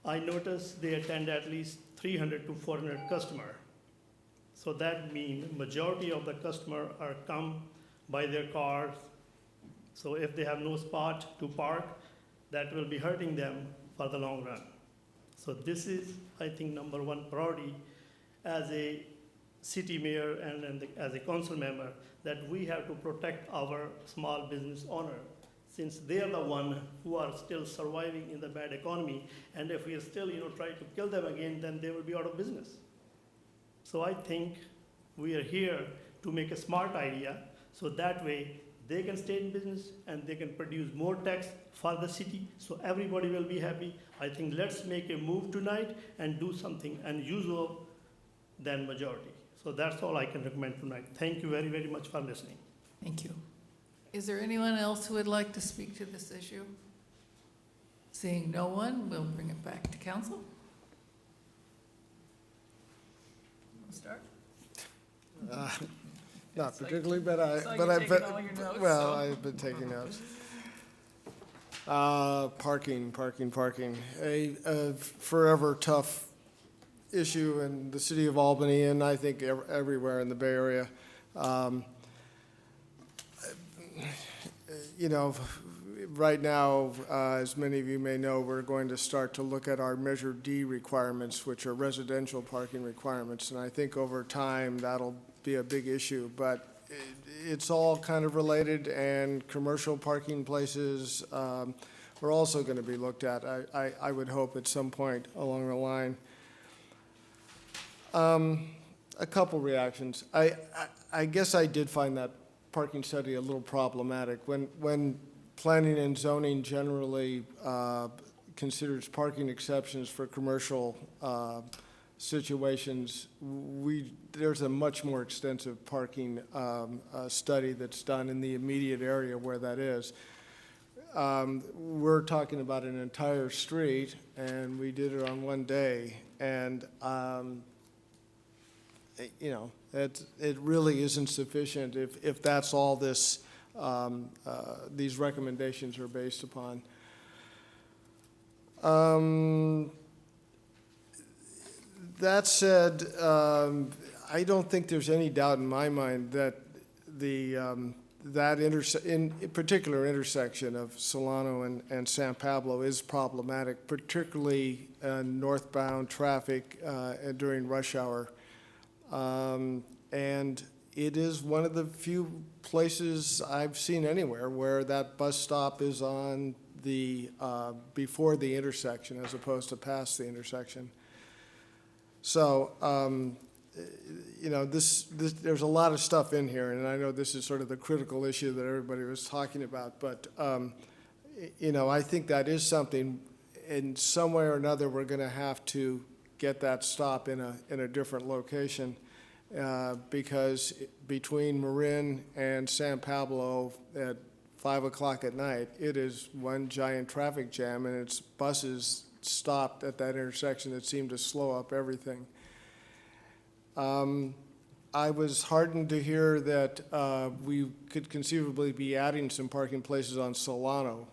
U: I notice they attend at least 300 to 400 customers. So that means majority of the customers are come by their cars. So if they have no spot to park, that will be hurting them for the long run. So this is, I think, number one priority as a city mayor and as a council member, that we have to protect our small business owner, since they are the one who are still surviving in the bad economy. And if we are still, trying to kill them again, then they will be out of business. So I think we are here to make a smart idea, so that way they can stay in business and they can produce more tax for the city, so everybody will be happy. I think let's make a move tonight and do something unusual than majority. So that's all I can recommend tonight. Thank you very, very much for listening.
A: Thank you. Is there anyone else who would like to speak to this issue? Seeing no one, we'll bring it back to council. We'll start.
V: Not particularly, but I've been taking notes. Parking. A forever tough issue in the city of Albany, and I think everywhere in the Bay Area. Right now, as many of you may know, we're going to start to look at our Measure D requirements, which are residential parking requirements, and I think over time that'll be a big issue, but it's all kind of related, and commercial parking places are also going to be looked at, I would hope, at some point along the line. A couple reactions. I guess I did find that parking study a little problematic. When planning and zoning generally considers parking exceptions for commercial situations, there's a much more extensive parking study that's done in the immediate area where that is. We're talking about an entire street, and we did it on one day, and it really isn't sufficient if that's all this these recommendations are based upon. That said, I don't think there's any doubt in my mind that in particular intersection of Solano and San Pablo is problematic, particularly northbound traffic during rush hour. And it is one of the few places I've seen anywhere where that bus stop is on the, before the intersection as opposed to past the intersection. So, you know, there's a lot of stuff in here, and I know this is sort of the critical issue that everybody was talking about, but, you know, I think that is something, in some way or another, we're going to have to get that stop in a different location, because between Marin and San Pablo at 5 o'clock at night, it is one giant traffic jam, and it's buses stopped at that intersection that seem to slow up everything. I was heartened to hear that we could conceivably be adding some parking places on Solano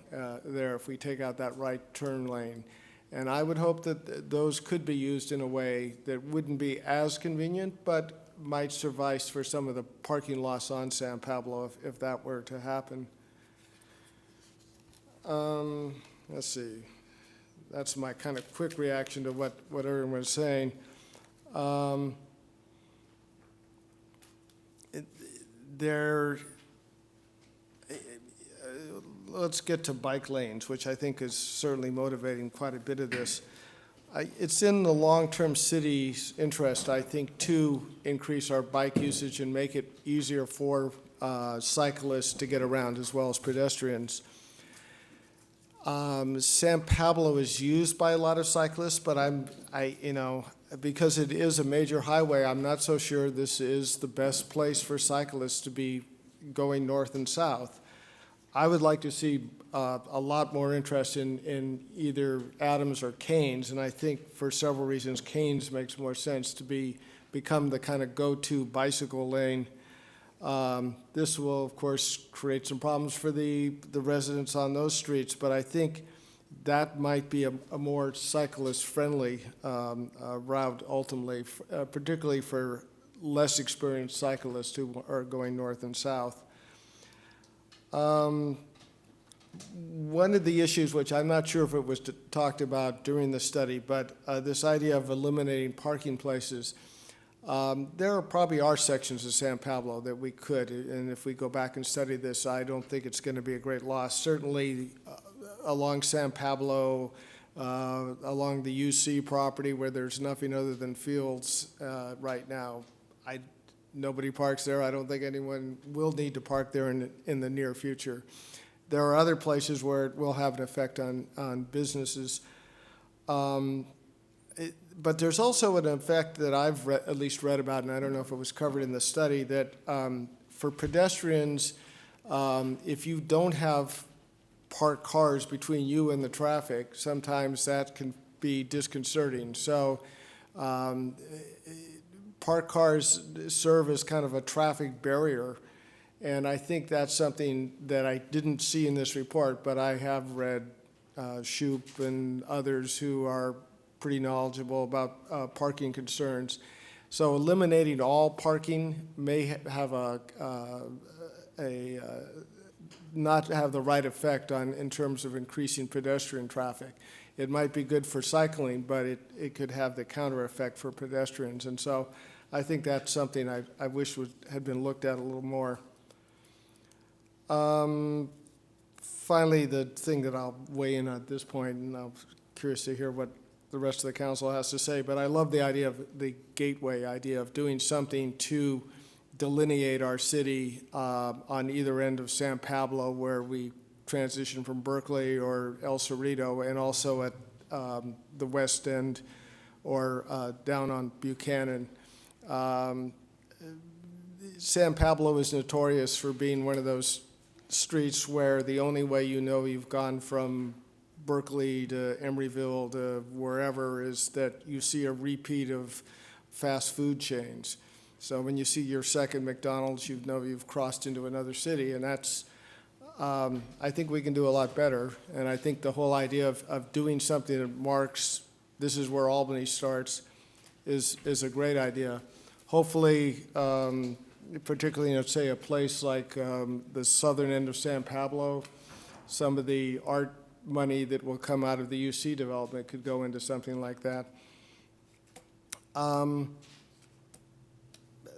V: there if we take out that right turn lane. And I would hope that those could be used in a way that wouldn't be as convenient, but might suffice for some of the parking loss on San Pablo if that were to happen. Let's see. That's my kind of quick reaction to what everyone was saying. Let's get to bike lanes, which I think is certainly motivating quite a bit of this. It's in the long-term city's interest, I think, to increase our bike usage and make it easier for cyclists to get around as well as pedestrians. San Pablo is used by a lot of cyclists, but you know, because it is a major highway, I'm not so sure this is the best place for cyclists to be going north and south. I would like to see a lot more interest in either Adams or Keynes, and I think for several reasons Keynes makes more sense to become the kind of go-to bicycle lane. This will, of course, create some problems for the residents on those streets, but I think that might be a more cyclist-friendly route ultimately, particularly for less experienced cyclists who are going north and south. One of the issues, which I'm not sure if it was talked about during the study, but this idea of eliminating parking places. There probably are sections of San Pablo that we could, and if we go back and study this, I don't think it's going to be a great loss. Certainly along San Pablo, along the UC property where there's nothing other than fields right now. Nobody parks there. I don't think anyone will need to park there in the near future. There are other places where it will have an effect on businesses. But there's also an effect that I've at least read about, and I don't know if it was covered in the study, that for pedestrians, if you don't have parked cars between you and the traffic, sometimes that can be disconcerting. So parked cars serve as kind of a traffic barrier, and I think that's something that I didn't see in this report, but I have read Shoup and others who are pretty knowledgeable about parking concerns. So eliminating all parking may have not have the right effect in terms of increasing pedestrian traffic. It might be good for cycling, but it could have the counter effect for pedestrians. And so I think that's something I wish had been looked at a little more. Finally, the thing that I'll weigh in at this point, and I'm curious to hear what the rest of the council has to say, but I love the idea of the gateway idea of doing something to delineate our city on either end of San Pablo where we transition from Berkeley or El Cerrito, and also at the west end or down on Buchanan. San Pablo is notorious for being one of those streets where the only way you know you've gone from Berkeley to Emeryville to wherever is that you see a repeat of fast food chains. So when you see your second McDonald's, you know you've crossed into another city, and that's, I think we can do a lot better. And I think the whole idea of doing something that marks this is where Albany starts is a great idea. Hopefully, particularly in, say, a place like the southern end of San Pablo, some of the art money that will come out of the UC development could go into something like that.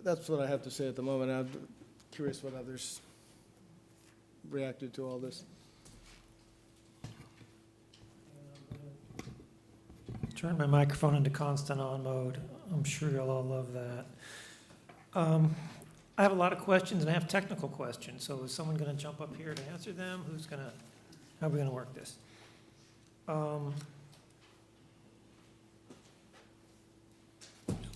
V: that's what I have to say at the moment. I'm curious what others reacted to all this.
I: Turn my microphone into constant on mode. I'm sure you'll all love that. I have a lot of questions and I have technical questions. So is someone going to jump up here to answer them? How are we going to work this?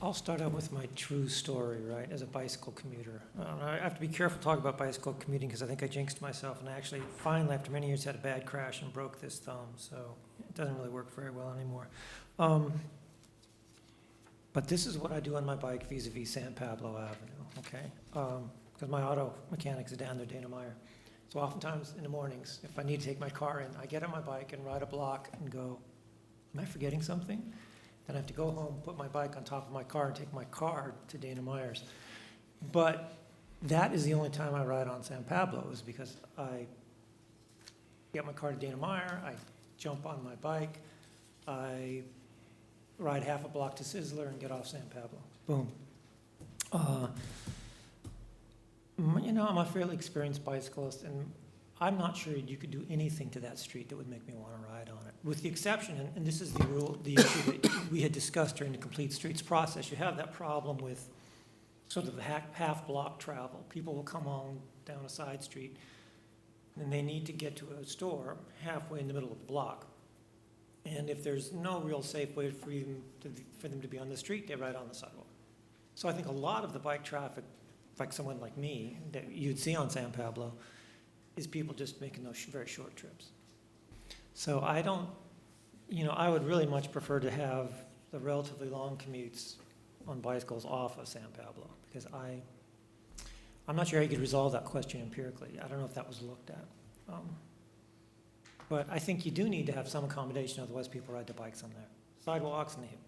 I: I'll start out with my true story, right, as a bicycle commuter. I have to be careful talking about bicycle commuting because I think I jinxed myself, and I actually finally, after many years, had a bad crash and broke this thumb, so it doesn't really work very well anymore. But this is what I do on my bike vis-a-vis San Pablo Avenue, okay? Because my auto mechanics are down there, Dana Meyer. So oftentimes in the mornings, if I need to take my car in, I get on my bike and ride a block and go, am I forgetting something? Then I have to go home, put my bike on top of my car, and take my car to Dana Meyer's. But that is the only time I ride on San Pablo, is because I get my car to Dana Meyer, I jump on my bike, I ride half a block to Sizzler and get off San Pablo. Boom. You know, I'm a fairly experienced bicyclist, and I'm not sure you could do anything to that street that would make me want to ride on it. With the exception, and this is the issue that we had discussed during the Complete Streets process, you have that problem with sort of the half block travel. People will come on down a side street, and they need to get to a store halfway in the middle of the block. And if there's no real safe way for them to be on the street, they ride on the sidewalk. So I think a lot of the bike traffic, like someone like me, that you'd see on San Pablo, is people just making those very short trips. So I don't, I would really much prefer to have the relatively long commutes on bicycles off of San Pablo, because I'm not sure how you could resolve that question empirically. I don't know if that was looked at. But I think you do need to have some accommodation, otherwise people ride their bikes on there. Sidewalks and they hit,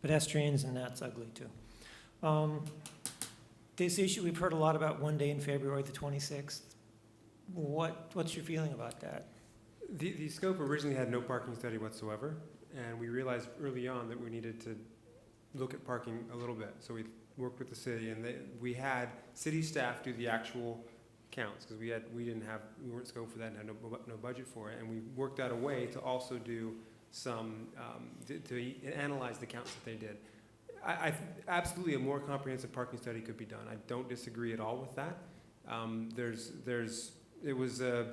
I: pedestrians, and that's ugly too. This issue, we've heard a lot about one day in February the 26th. What's your feeling about that?
K: The scope originally had no parking study whatsoever, and we realized early on that we needed to look at parking a little bit. So we worked with the city, and we had city staff do the actual counts, because we weren't scoped for that and had no budget for it, and we worked out a way to also do some to analyze the counts that they did. Absolutely, a more comprehensive parking study could be done. I don't disagree at all with that. It was a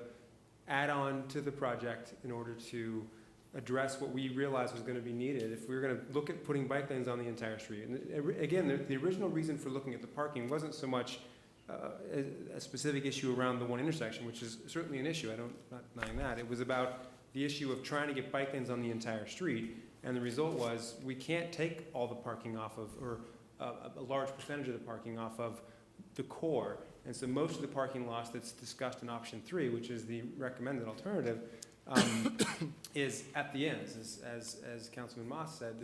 K: add-on to the project in order to address what we realized was going to be needed if we were going to look at putting bike lanes on the entire street. And again, the original reason for looking at the parking wasn't so much a specific issue around the one intersection, which is certainly an issue. I'm not denying that. It was about the issue of trying to get bike lanes on the entire street. And the result was we can't take all the parking off of, or a large percentage of the parking off of the core. And so most of the parking loss that's discussed in option 3, which is the recommended alternative, is at the ends, as Councilman Moss said,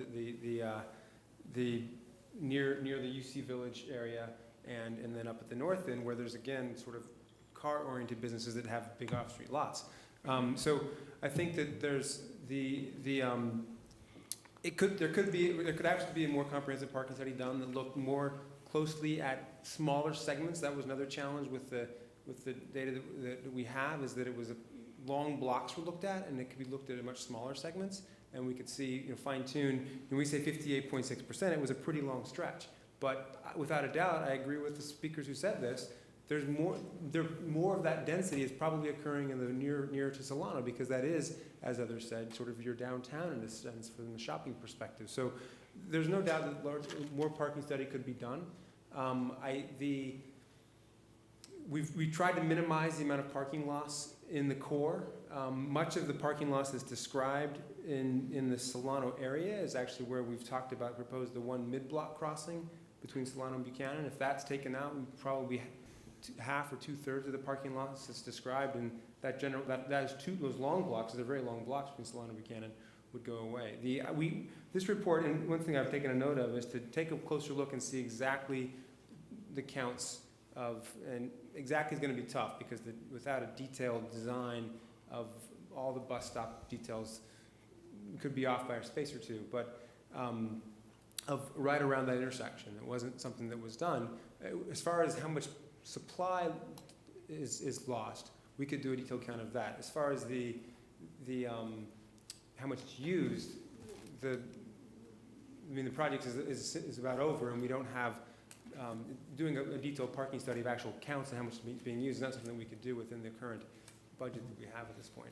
K: the near the UC Village area, and then up at the north end, where there's again sort of car-oriented businesses that have big off-street lots. So I think that there's there could actually be a more comprehensive parking study done that looked more closely at smaller segments. That was another challenge with the data that we have, is that it was long blocks were looked at, and it could be looked at in much smaller segments, and we could see, fine-tune. When we say 58.6%, it was a pretty long stretch. But without a doubt, I agree with the speakers who said this. There's more of that density is probably occurring in the near to Solano, because that is, as others said, sort of your downtown in a sense from the shopping perspective. So there's no doubt that more parking study could be done. We've tried to minimize the amount of parking loss in the core. Much of the parking loss that's described in the Solano area is actually where we've talked about, proposed the one mid-block crossing between Solano and Buchanan. If that's taken out, we'd probably half or 2/3 of the parking lots that's described, and those long blocks, they're very long blocks between Solano and Buchanan, would go away. This report, and one thing I've taken a note of, is to take a closer look and see exactly the counts of, and exactly is going to be tough, because without a detailed design of all the bus stop details, could be off by a space or two. But of right around that intersection. It wasn't something that was done. As far as how much supply is lost, we could do a detailed count of that. As far as the how much it's used, the project is about over, and we don't have doing a detailed parking study of actual counts and how much is being used is not something that we could do within the current budget that we have at this point.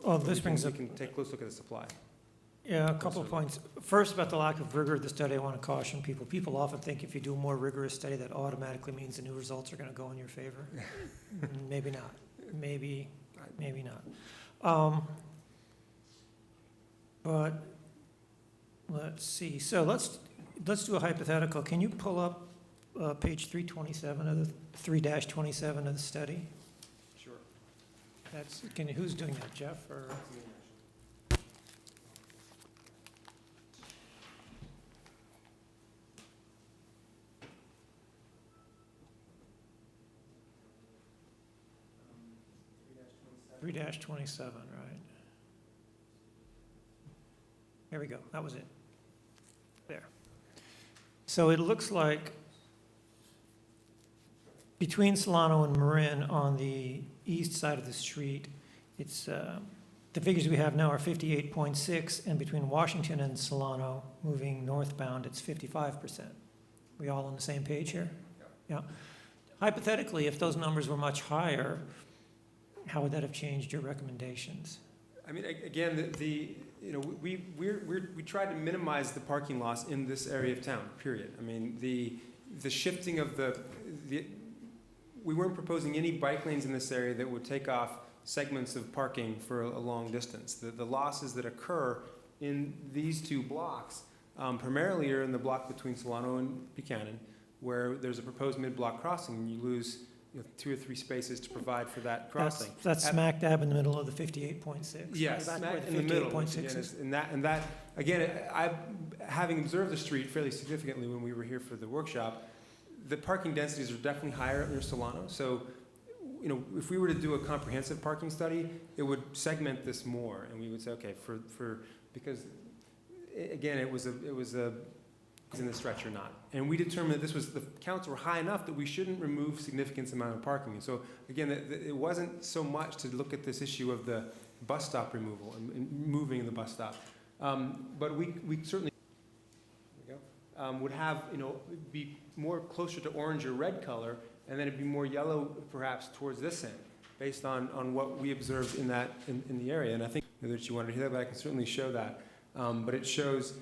I: Well, this brings
K: we
I: up.
K: can take a close look at the supply.
I: Yeah, a couple of points. First, about the lack of rigor of the study, I want to caution people. People often think if you do a more rigorous study, that automatically means the new results are going to go in your favor. Maybe not. Maybe not. But let's see. So let's do a hypothetical. Can you pull up page 327 of the 3-27 of the study?
K: Sure.
I: Who's doing that, Jeff or? 3-27, right? Here we go. That was it. There. So it looks like between Solano and Marin on the east side of the street, it's the figures we have now are 58.6, and between Washington and Solano, moving northbound, it's 55%. We all on the same page here? Yeah. Hypothetically, if those numbers were much higher, how would that have changed your recommendations?
K: I mean, again, we tried to minimize the parking loss in this area of town, period. I mean, the shifting of we weren't proposing any bike lanes in this area that would take off segments of parking for a long distance. The losses that occur in these two blocks primarily are in the block between Solano and Buchanan, where there's a proposed mid-block crossing, and you lose 2 or 3 spaces to provide for that crossing.
I: That's smack dab in the middle of the 58.6.
K: Yes, smack in the middle. And that again, having observed the street fairly significantly when we were here for the workshop, the parking densities are definitely higher near Solano. So, if we were to do a comprehensive parking study, it would segment this more, and we would say, okay, because again, it was in the stretch or not. And we determined that the counts were high enough that we shouldn't remove significant amount of parking. And so again, it wasn't so much to look at this issue of the bus stop removal and moving the bus stop. But we certainly would have, be more closer to orange or red color, and then it'd be more yellow perhaps towards this end, based on what we observed in the area. And I think that you wanted to hear that, but I can certainly show that. But it shows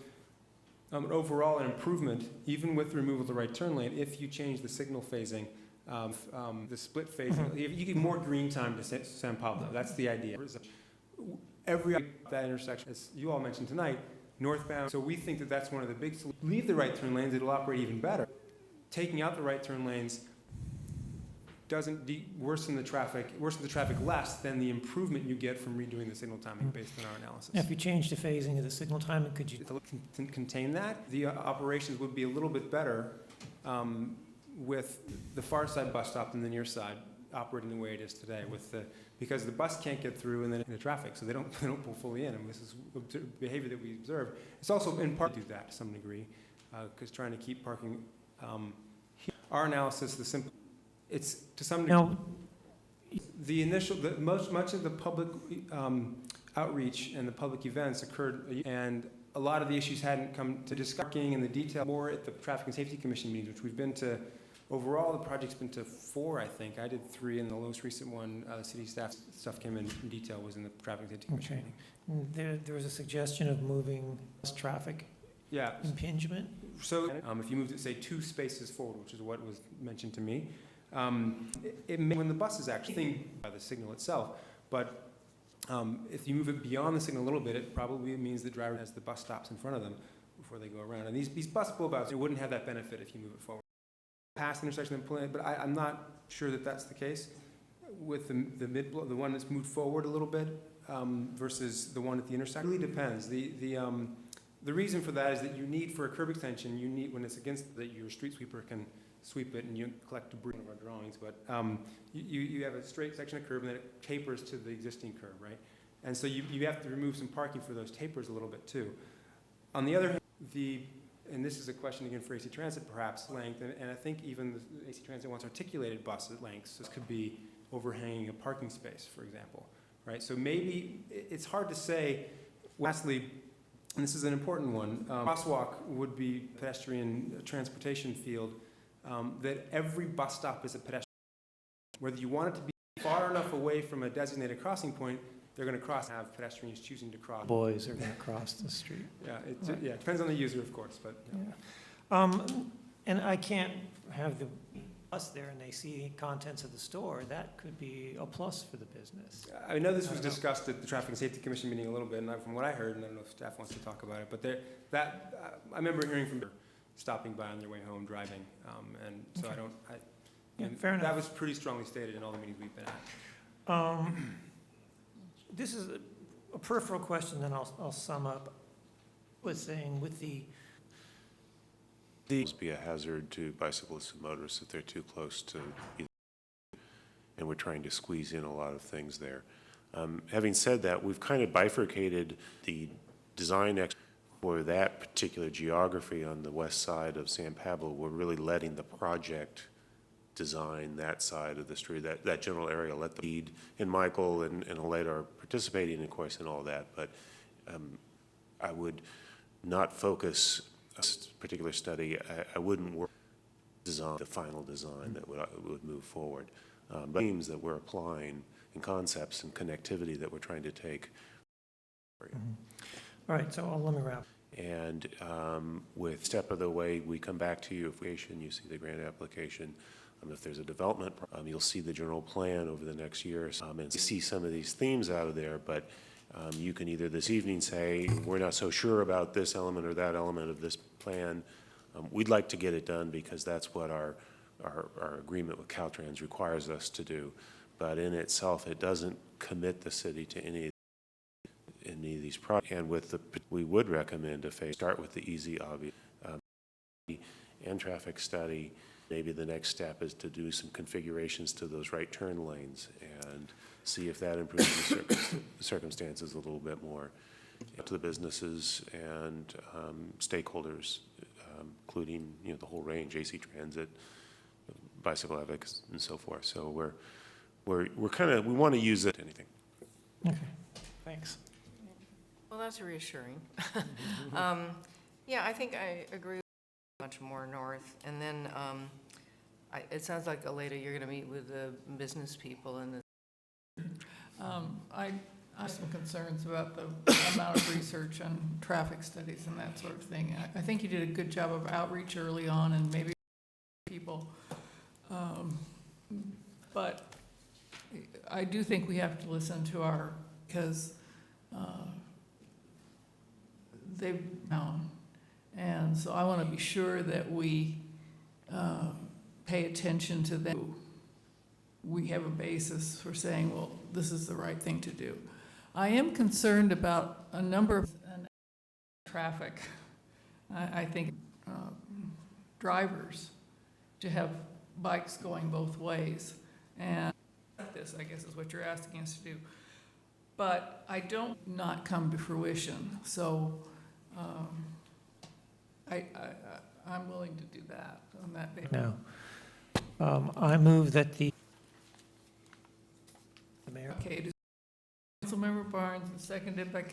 K: overall an improvement, even with the removal of the right turn lane, if you change the signal phasing, the split phasing. You give more green time to San Pablo. That's the idea. That intersection, as you all mentioned tonight, northbound. So we think that that's one of the big solutions. Leave the right turn lanes, it'll operate even better. Taking out the right turn lanes doesn't worsen the traffic less than the improvement you get from redoing the signal timing based on our analysis.
I: If you change the phasing of the signal timing, could you
K: contain that? The operations would be a little bit better with the far side bus stop than the near side operating the way it is today, because the bus can't get through and then in the traffic, so they don't pull fully in. And this is behavior that we observe. It's also in part do that to some degree, because trying to keep parking. Our analysis, it's to some degree. Much of the public outreach and the public events occurred, and a lot of the issues hadn't come to discussing in the detail more at the Traffic and Safety Commission meetings, which we've been to. Overall, the project's been to 4, I think. I did 3, and the most recent one, city staff stuff came in detail, was in the Traffic and Safety Commission meeting.
I: There was a suggestion of moving traffic impingement.
K: So if you moved it, say, 2 spaces forward, which is what was mentioned to me, it may, when the bus is actually by the signal itself, but if you move it beyond the signal a little bit, it probably means the driver has the bus stops in front of them before they go around. And these bus pull-outs, it wouldn't have that benefit if you move it forward. Past the intersection and pulling, but I'm not sure that that's the case with the one that's moved forward a little bit versus the one at the intersection. It really depends. The reason for that is that you need, for a curb extension, you need, when it's against that, your street sweeper can sweep it and you collect debris in our drawings, but you have a straight section of curb and then it tapers to the existing curb, right? And so you have to remove some parking for those tapers a little bit too. On the other hand, the and this is a question again for AC Transit, perhaps length, and I think even the AC Transit wants articulated bus lengths. This could be overhanging a parking space, for example, right? So maybe it's hard to say. Lastly, and this is an important one, crosswalk would be pedestrian transportation field, that every bus stop is a pedestrian. Whether you want it to be far enough away from a designated crossing point, they're going to cross, have pedestrians choosing to cross.
I: Boys are going to cross the street.
K: Yeah, it depends on the user, of course, but.
I: And I can't have the bus there and they see contents of the store. That could be a plus for the business.
K: I know this was discussed at the Traffic and Safety Commission meeting a little bit, and from what I heard, and I don't know if staff wants to talk about it, but I remember hearing from stopping by on their way home driving, and so
I: Yeah, fair enough.
K: That was pretty strongly stated in all the meetings we've been at.
I: This is a peripheral question, then I'll sum up with saying with
J: These be a hazard to bicyclists and motorists if they're too close to either, and we're trying to squeeze in a lot of things there. Having said that, we've kind of bifurcated the design for that particular geography on the west side of San Pablo. We're really letting the project design that side of the street, that general area, let the lead, and Michael and Aleda are participating, of course, in all that, but I would not focus this particular study. I wouldn't work design the final design that would move forward, but themes that we're applying and concepts and connectivity that we're trying to take.
I: All right, so let me wrap.
J: And with step of the way, we come back to you if you see the grant application. If there's a development, you'll see the general plan over the next year, and see some of these themes out of there, but you can either this evening say, we're not so sure about this element or that element of this plan. We'd like to get it done because that's what our agreement with Caltrans requires us to do. But in itself, it doesn't commit the city to any of these projects. And we would recommend a phase, start with the easy, obvious, and traffic study. Maybe the next step is to do some configurations to those right turn lanes and see if that improves the circumstances a little bit more. To the businesses and stakeholders, including the whole range, AC Transit, bicycle advocates, and so forth. So we want to use it. Anything.
I: Okay, thanks.
D: Well, that's reassuring. Yeah, I think I agree. Much more north, and then it sounds like Aleda, you're going to meet with the business people and the.
A: I have some concerns about the amount of research on traffic studies and that sort of thing. I think you did a good job of outreach early on, and maybe people, but I do think we have to listen to because they've known. And so I want to be sure that we pay attention to them. We have a basis for saying, well, this is the right thing to do. I am concerned about a number of traffic. I think drivers to have bikes going both ways. And this, I guess, is what you're asking us to do. But I don't not come to fruition. So I'm willing to do that on that basis.
I: Now, I move that the mayor.
A: Okay, Councilmember Barnes, and seconded by.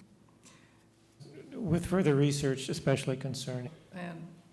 I: With further research, especially concerning.
A: And